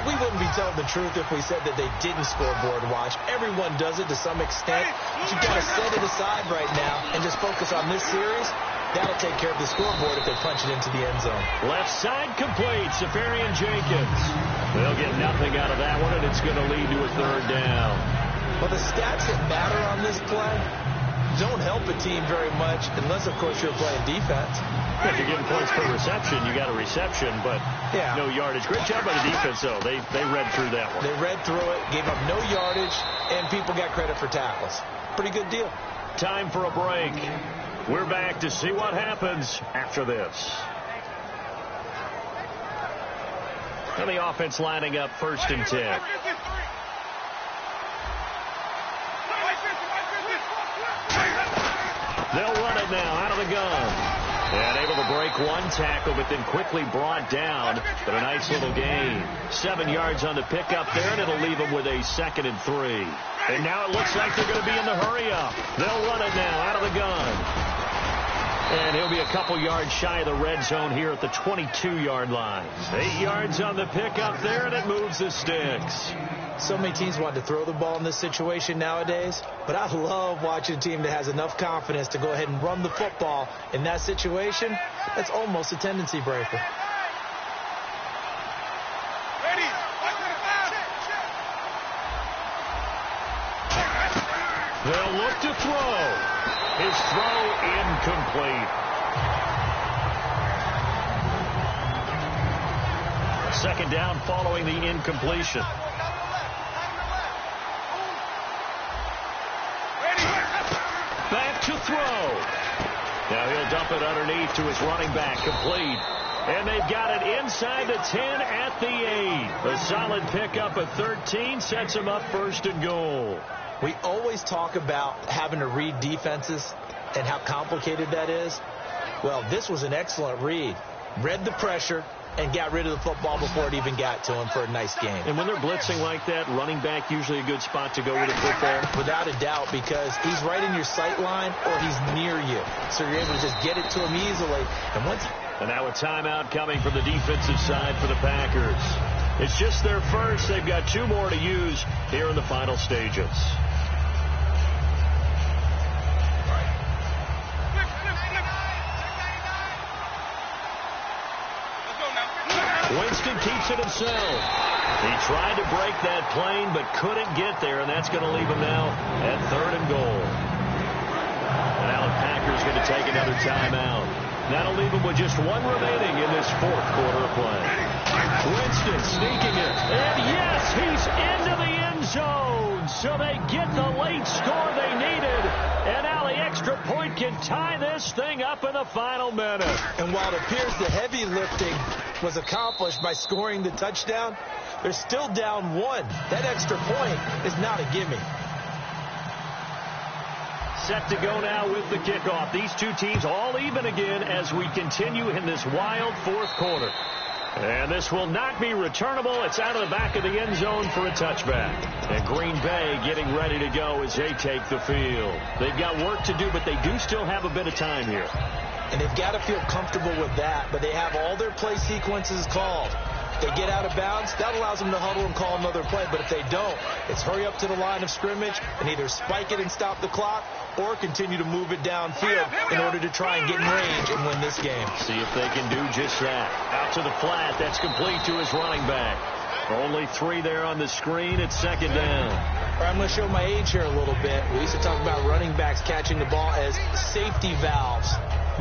We wouldn't be telling the truth if we said that they didn't scoreboard watch. Everyone does it to some extent. But you've got to set it aside right now and just focus on this series. That'll take care of the scoreboard if they punch it into the end zone. Left side complete. Safarian Jenkins. They'll get nothing out of that one, and it's going to lead to a 3rd down. Well, the stats that matter on this play don't help a team very much unless, of course, you're playing defense. If you're getting points per reception, you got a reception, but no yardage. Great job by the defense, though. They read through that one. They read through it, gave up no yardage, and people got credit for tackles. Pretty good deal. Time for a break. We're back to see what happens after this. And the offense lining up 1st and 10. They'll run it now out of the gun. And able to break one tackle, but then quickly brought down. But a nice little gain. 7 yards on the pickup there, and it'll leave them with a 2nd and 3. And now it looks like they're going to be in the hurry-up. They'll run it now out of the gun. And he'll be a couple yards shy of the red zone here at the 22-yard line. 8 yards on the pickup there, and it moves the sticks. So many teams want to throw the ball in this situation nowadays, but I love watching a team that has enough confidence to go ahead and run the football in that situation. That's almost a tendency breaker. They'll look to throw. His throw incomplete. Second down following the incompletion. Back to throw. Now he'll dump it underneath to his running back, complete. And they've got it inside the 10 at the 8. A solid pickup of 13 sets him up 1st and goal. We always talk about having to read defenses and how complicated that is. Well, this was an excellent read. Read the pressure and got rid of the football before it even got to him for a nice game. And when they're blitzing like that, running back usually a good spot to go with the football? Without a doubt, because he's right in your sight line or he's near you. So you're able to just get it to him easily. And now a timeout coming from the defensive side for the Packers. It's just their first. They've got 2 more to use here in the final stages. Winston keeps it himself. He tried to break that plane but couldn't get there, and that's going to leave him now at 3rd and goal. And Alex a timeout. That'll leave them with just one remaining in this fourth quarter of play. Winston sneaking it. And yes, he's into the end zone. So they get the late score they needed. And now the extra point can tie this thing up in the final minute. And while it appears the heavy lifting was accomplished by scoring the touchdown, they're still down one. That extra point is not a gimme. Set to go now with the kickoff. These two teams all even again as we continue in this wild fourth quarter. And this will not be returnable. It's out of the back of the end zone for a touchback. And Green Bay getting ready to go as they take the field. They've got work to do, but they do still have a bit of time here. And they've got to feel comfortable with that, but they have all their play sequences called. They get out of bounds, that allows them to huddle and call another play. But if they don't, it's hurry up to the line of scrimmage and either spike it and stop the clock or continue to move it downfield in order to try and get in range and win this game. See if they can do just that. Out to the flat. That's complete to his running back. Only 3 there on the screen. It's second down. All right, I'm going to show my age here a little bit. We used to talk about running backs catching the ball as safety valves.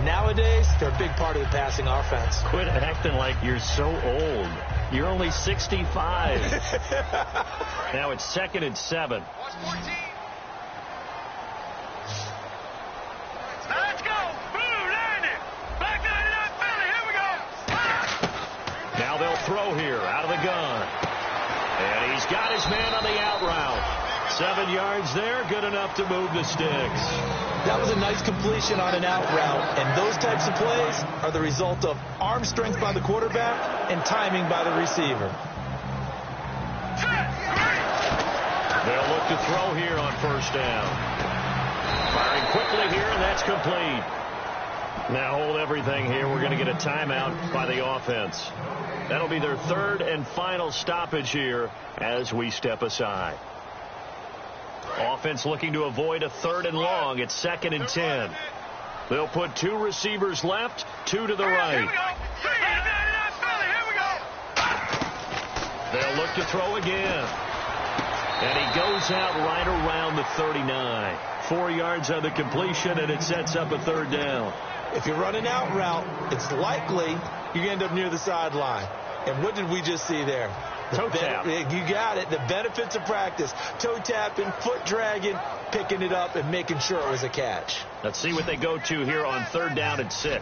Nowadays, they're a big part of the passing offense. Quit acting like you're so old. You're only 65. Now it's 2nd and 7. Watch 14. Let's go. Boom, landed. Back 99 Philly. Here we go. Now they'll throw here out of the gun. And he's got his man on the out route. 7 yards there, good enough to move the sticks. That was a nice completion on an out route, and those types of plays are the result of arm strength by the quarterback and timing by the receiver. They'll look to throw here on first down. Firing quickly here, and that's complete. Now hold everything here. We're going to get a timeout by the offense. That'll be their 3rd and final stoppage here as we step aside. Offense looking to avoid a 3rd and long. It's 2nd and 10. They'll put 2 receivers left, 2 to the right. They'll look to throw again. And he goes out right around the 39. 4 yards on the completion, and it sets up a 3rd down. If you run an out route, it's likely you end up near the sideline. And what did we just see there? Toe tap. You got it. The benefits of practice. Toe tapping, foot dragging, picking it up, and making sure it was a catch. Let's see what they go to here on 3rd down and 6. Hey,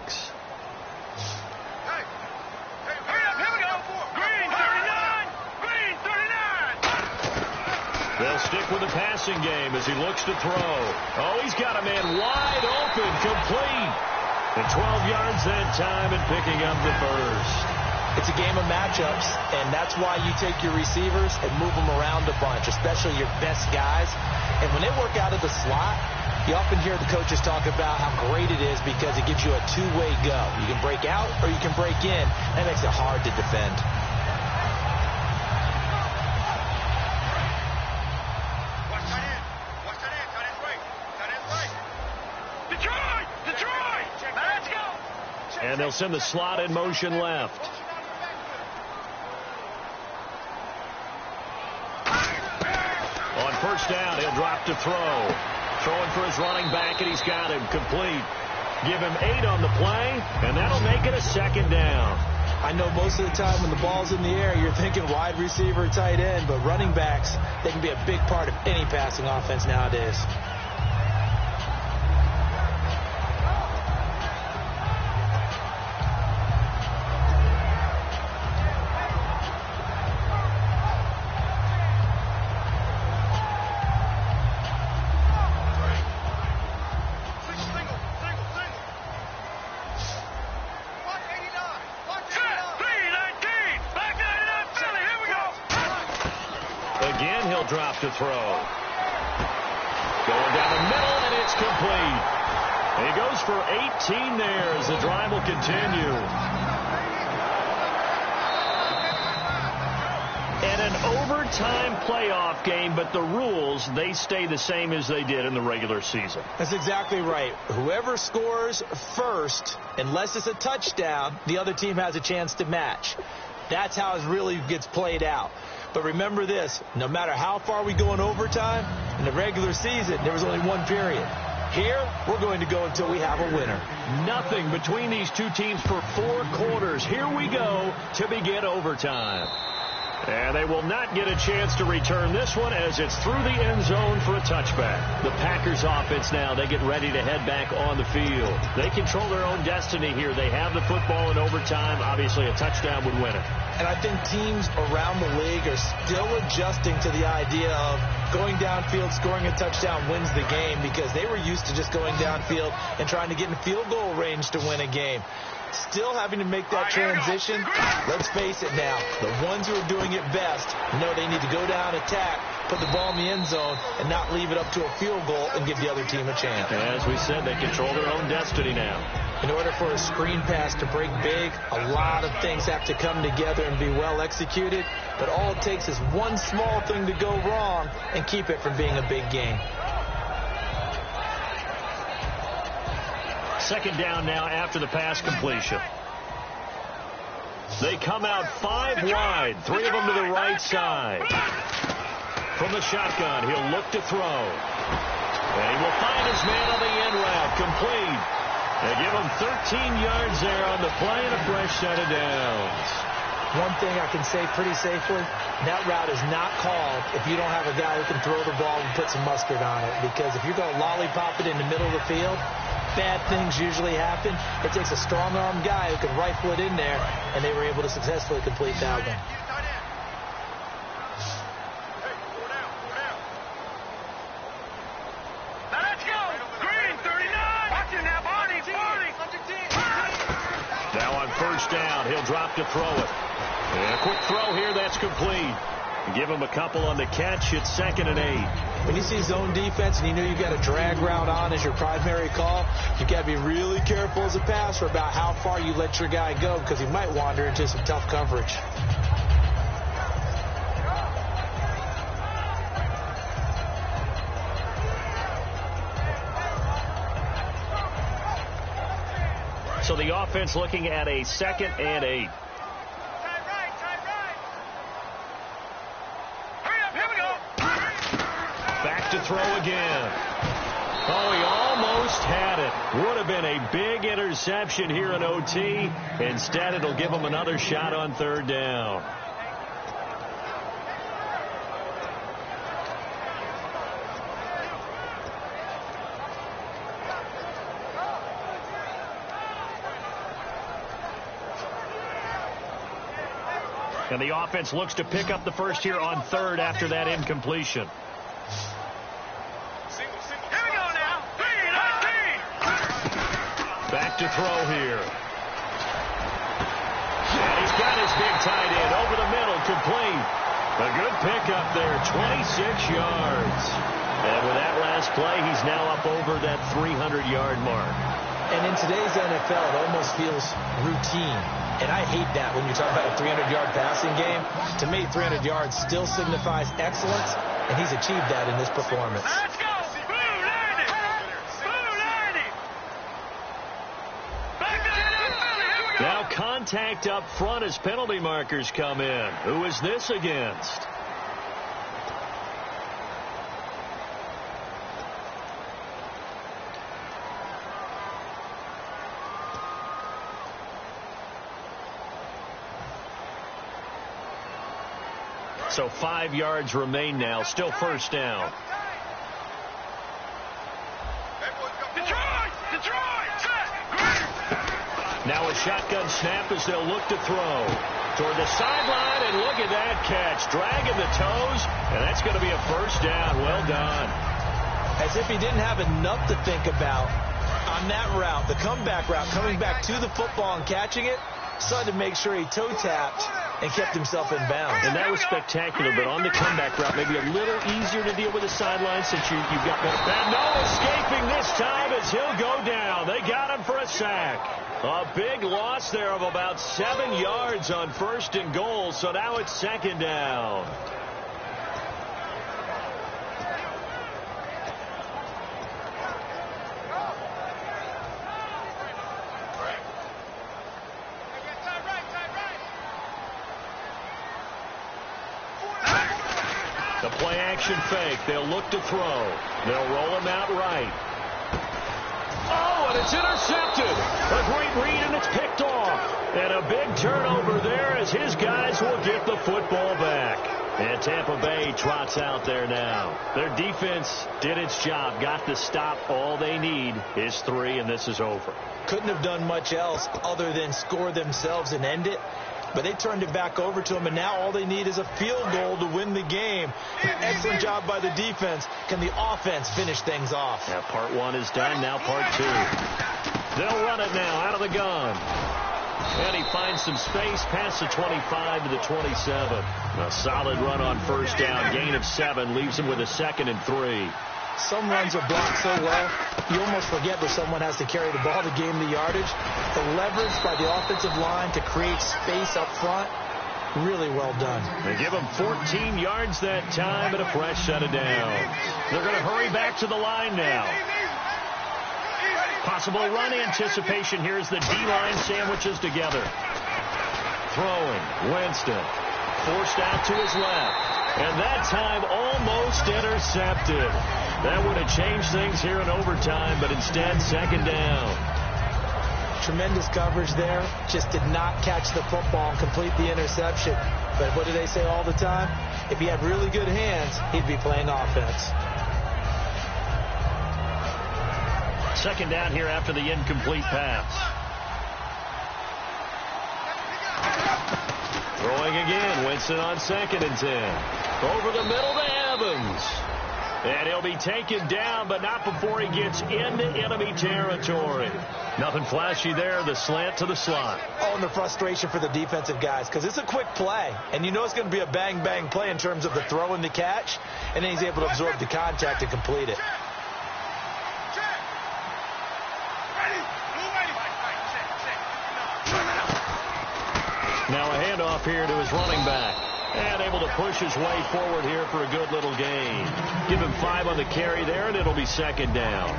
hurry up. Here we go. Green 39. Green 39. They'll stick with the passing game as he looks to throw. Oh, he's got a man wide open, complete. And 12 yards that time and picking up the first. It's a game of matchups, and that's why you take your receivers and move them around a bunch, especially your best guys. And when they work out of the slot, you often hear the coaches talk about how great it is because it gives you a two-way go. You can break out or you can break in. That makes it hard to defend. Watch tight end. Watch tight end. Tight end's right. Tight end's right. Detroit! Detroit! Let's go! And they'll send the slot in motion left. On first down, he'll drop to throw. Throwing for his running back, and he's got him complete. Give him 8 on the play, and that'll make it a 2nd down. I know most of the time when the ball's in the air, you're thinking wide receiver, tight end, but running backs, they can be a big part of any passing offense nowadays. Drop to throw. Going down the middle, and it's complete. And he goes for 18 there as the drive will continue. And an overtime playoff game, but the rules, they stay the same as they did in the regular season. That's exactly right. Whoever scores first, unless it's a touchdown, the other team has a chance to match. That's how it really gets played out. But remember this, no matter how far we go in overtime, in the regular season, there was only one period. Here, we're going to go until we have a winner. Nothing between these two teams for 4 quarters. Here we go to begin overtime. And they will not get a chance to return this one as it's through the end zone for a touchback. The Packers offense now, they get ready to head back on the field. They control their own destiny here. They have the football in overtime. Obviously, a touchdown would win it. And I think teams around the league are still adjusting to the idea of going downfield, scoring a touchdown wins the game, because they were used to just going downfield and trying to get in field goal range to win a game. Still having to make that transition. Let's face it now, the ones who are doing it best know they need to go down, attack, put the ball in the end zone, and not leave it up to a field goal and give the other team a chance. And as we said, they control their own destiny now. In order for a screen pass to break big, a lot of things have to come together and be well executed, but all it takes is one small thing to go wrong and keep it from being a big game. Second down now after the pass completion. They come out 5 wide, 3 of them to the right side. From the shotgun, he'll look to throw. And he will find his man on the end route, complete. They give him 13 yards there on the play and a fresh set of downs. One thing I can say pretty safely, that route is not called if you don't have a guy who can throw the ball and put some mustard on it. Because if you're going to lollipop it in the middle of the field, bad things usually happen. It takes a strong-armed guy who can rifle it in there, and they were able to successfully complete that one. Let's go! Green, 39! Watch it now, Barney! Now on first down, he'll drop to throw it. And a quick throw here, that's complete. Give him a couple on the catch. It's 2nd and 8. When you see zone defense and you know you've got a drag route on as your primary call, you've got to be really careful as a passer about how far you let your guy go, because he might wander into some tough coverage. So the offense looking at a 2nd and 8. Back to throw again. Oh, he almost had it. Would have been a big interception here in OT. Instead, it'll give him another shot on 3rd down. And the offense looks to pick up the first here on 3rd after that incompletion. Back to throw here. And he's got his big tight end over the middle, complete. A good pickup there, 26 yards. And with that last play, he's now up over that 300-yard mark. And in today's NFL, it almost feels routine. And I hate that when you talk about a 300-yard passing game. To me, 300 yards still signifies excellence, and he's achieved that in this performance. Let's go! Blue 90! Blue 90! Back to the here we go! Now contact up front as penalty markers come in. Who is this against? So 5 yards remain now. Still first down. Detroit! Detroit! Now a shotgun snap as they'll look to throw. Toward the sideline, and look at that catch. Dragging the toes, and that's going to be a first down. Well done. As if he didn't have enough to think about on that route, the comeback route, coming back to the football and catching it, decided to make sure he toe-tapped and kept himself in bounds. And that was spectacular, but on the comeback route, maybe a little easier to deal with the sideline since you've got better. And no escaping this time as he'll go down. They got him for a sack. A big loss there of about 7 yards on 1st and goal, so now it's 2nd down. The play action fake. They'll look to throw. They'll roll him out right. it's intercepted. A great read, and it's picked off. And a big turnover there as his guys will get the football back. And Tampa Bay trots out there now. Their defense did its job, got the stop. All they need is 3, and this is over. Couldn't have done much else other than score themselves and end it. But they turned it back over to them, and now all they need is a field goal to win the game. Excellent job by the defense. Can the offense finish things off? Yeah, part 1 is done. Now part 2. They'll run it now out of the gun. And he finds some space past the 25 to the 27. A solid run on first down. Gain of 7 leaves him with a 2nd and 3. Some runs are blocked so well, you almost forget that someone has to carry the ball to gain the yardage. The leverage by the offensive line to create space up front, really well done. They give him 14 yards that time and a fresh set of downs. They're going to hurry back to the line now. Possible run anticipation here as the D-line sandwiches together. Throwing, Winston. Forced out to his left. And that time almost intercepted. That would have changed things here in overtime, but instead 2nd down. Tremendous coverage there. Just did not catch the football and complete the interception. But what do they say all the time? If he had really good hands, he'd be playing offense. 2nd down here after the incomplete pass. Throwing again. Winston on 2nd and 10. Over the middle to Evans. And he'll be taken down, but not before he gets into enemy territory. Nothing flashy there. The slant to the slot. Oh, and the frustration for the defensive guys, because it's a quick play. And you know it's going to be a bang-bang play in terms of the throw and the catch. And then he's able to absorb the contact and complete it. Now a handoff here to his running back. And able to push his way forward here for a good little gain. Give him 5 on the carry there, and it'll be 2nd down.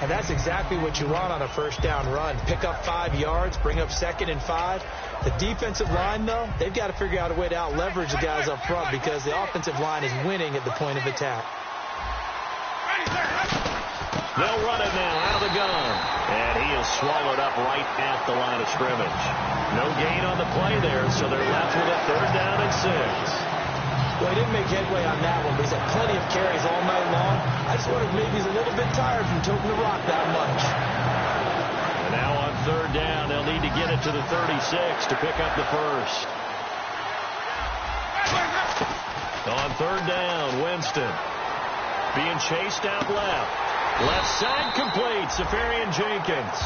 And that's exactly what you want on a first down run. Pick up 5 yards, bring up 2nd and 5. The defensive line, though, they've got to figure out a way to out-leverage the guys up front because the offensive line is winning at the point of attack. They'll run it now out of the gun. And he is swallowed up right at the line of scrimmage. No gain on the play there, so they're left with a 3rd down and 6. Well, he didn't make headway on that one, but he's had plenty of carries all night long. I just wonder if maybe he's a little bit tired from toting the rock that much. And now on 3rd down, they'll need to get it to the 36 to pick up the first. On 3rd down, Winston being chased out left. Left side complete, Safarian Jenkins.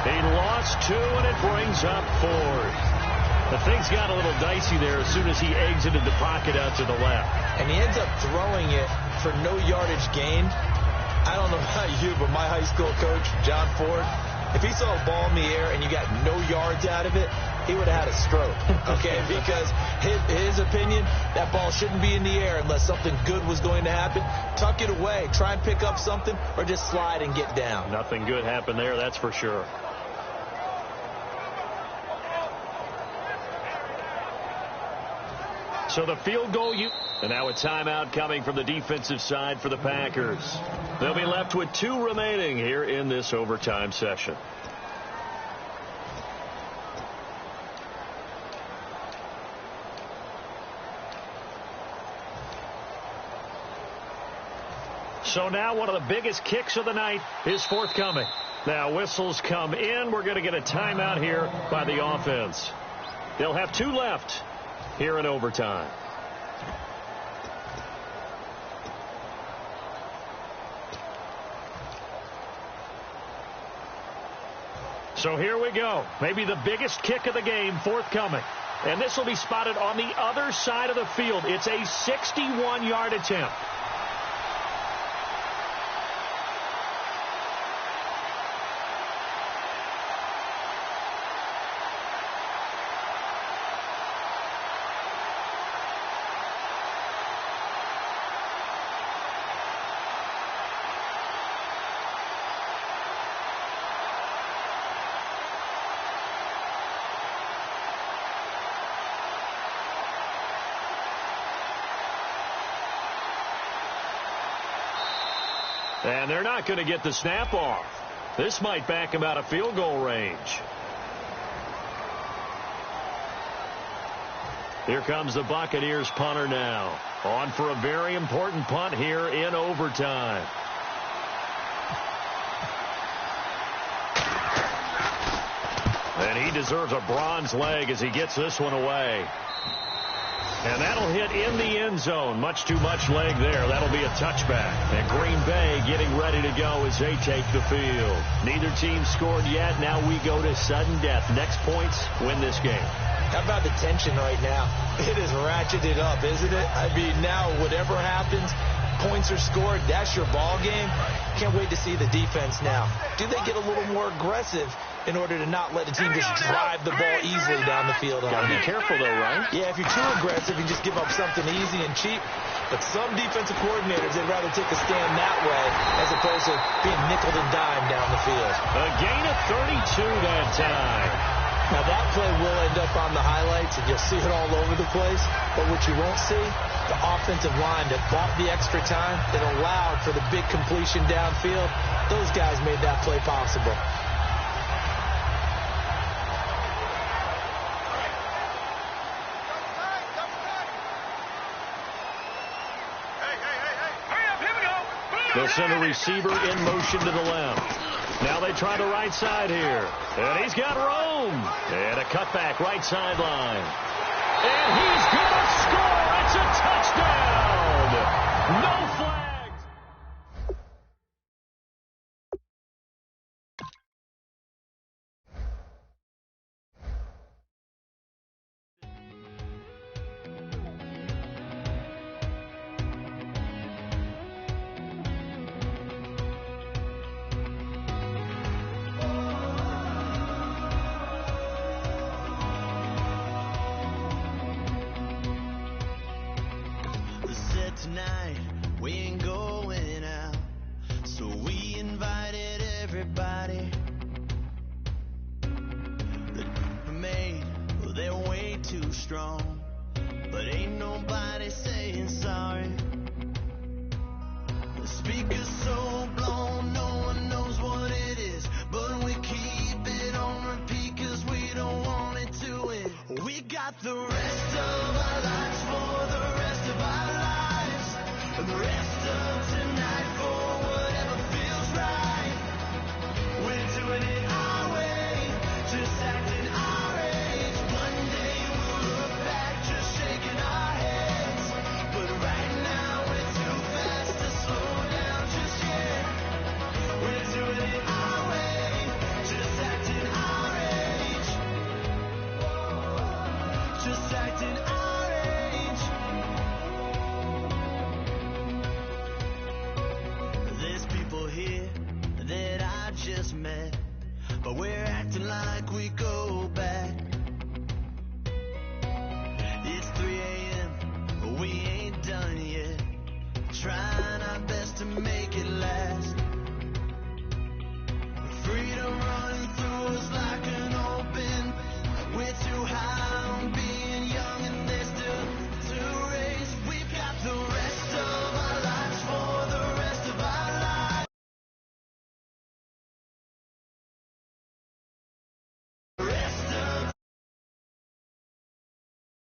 He lost 2, and it brings up 4th. The things got a little dicey there as soon as he exited the pocket out to the left. And he ends up throwing it for no yardage gained. I don't know about you, but my high school coach, John Ford, if he saw a ball in the air and you got no yards out of it, he would have had a stroke, okay? Because his opinion, that ball shouldn't be in the air unless something good was going to happen. Tuck it away, try and pick up something, or just slide and get down. Nothing good happened there, that's for sure. So the field goal, and now a timeout coming from the defensive side for the Packers. They'll be left with 2 remaining here in this overtime session. So now one of the biggest kicks of the night is forthcoming. Now whistles come in. We're going to get a timeout here by the offense. They'll have 2 left here in overtime. So here we go. Maybe the biggest kick of the game forthcoming. And this will be spotted on the other side of the field. It's a 61-yard attempt. And they're not going to get the snap off. This might back him out of field goal range. Here comes the Buccaneers punter now. On for a very important punt here in overtime. And he deserves a bronze leg as he gets this one away. And that'll hit in the end zone. Much too much leg there. That'll be a touchback. And Green Bay getting ready to go as they take the field. Neither team scored yet. Now we go to sudden death. Next points win this game. How about the tension right now? It is ratcheted up, isn't it? I mean, now whatever happens, points are scored. That's your ball game. Can't wait to see the defense now. Do they get a little more aggressive in order to not let the team just drive the ball easily down the field? Gotta be careful, though, right? Yeah, if you're too aggressive, you just give up something easy and cheap. But some defensive coordinators, they'd rather take a stand that way as opposed to being nickeled and dimed down the field. A gain of 32 that time. Now, that play will end up on the highlights, and you'll see it all over the place. But what you won't see, the offensive line that bought the extra time, that allowed for the big completion downfield, those guys made that play possible. They'll send a receiver in motion to the left. Now they try the right side here. And he's got room. And a cutback right sideline. And he's going to score. It's a touchdown. No flags. Tonight we ain't going out, so we invited everybody. The made, well, they're way too strong, but ain't nobody saying sorry. The speaker's so blown, no one knows what it is, but we keep it on repeat 'cause we don't want it to end. We got the rest of our lives for the rest of our lives. The rest of tonight for whatever feels right. We're doing it our way, just acting our age. One day we'll look back just shaking our heads. But right now we're too fast to slow down just yet. We're doing it our way, just acting our age. Just acting our age. Here that I just met, but we're acting like we go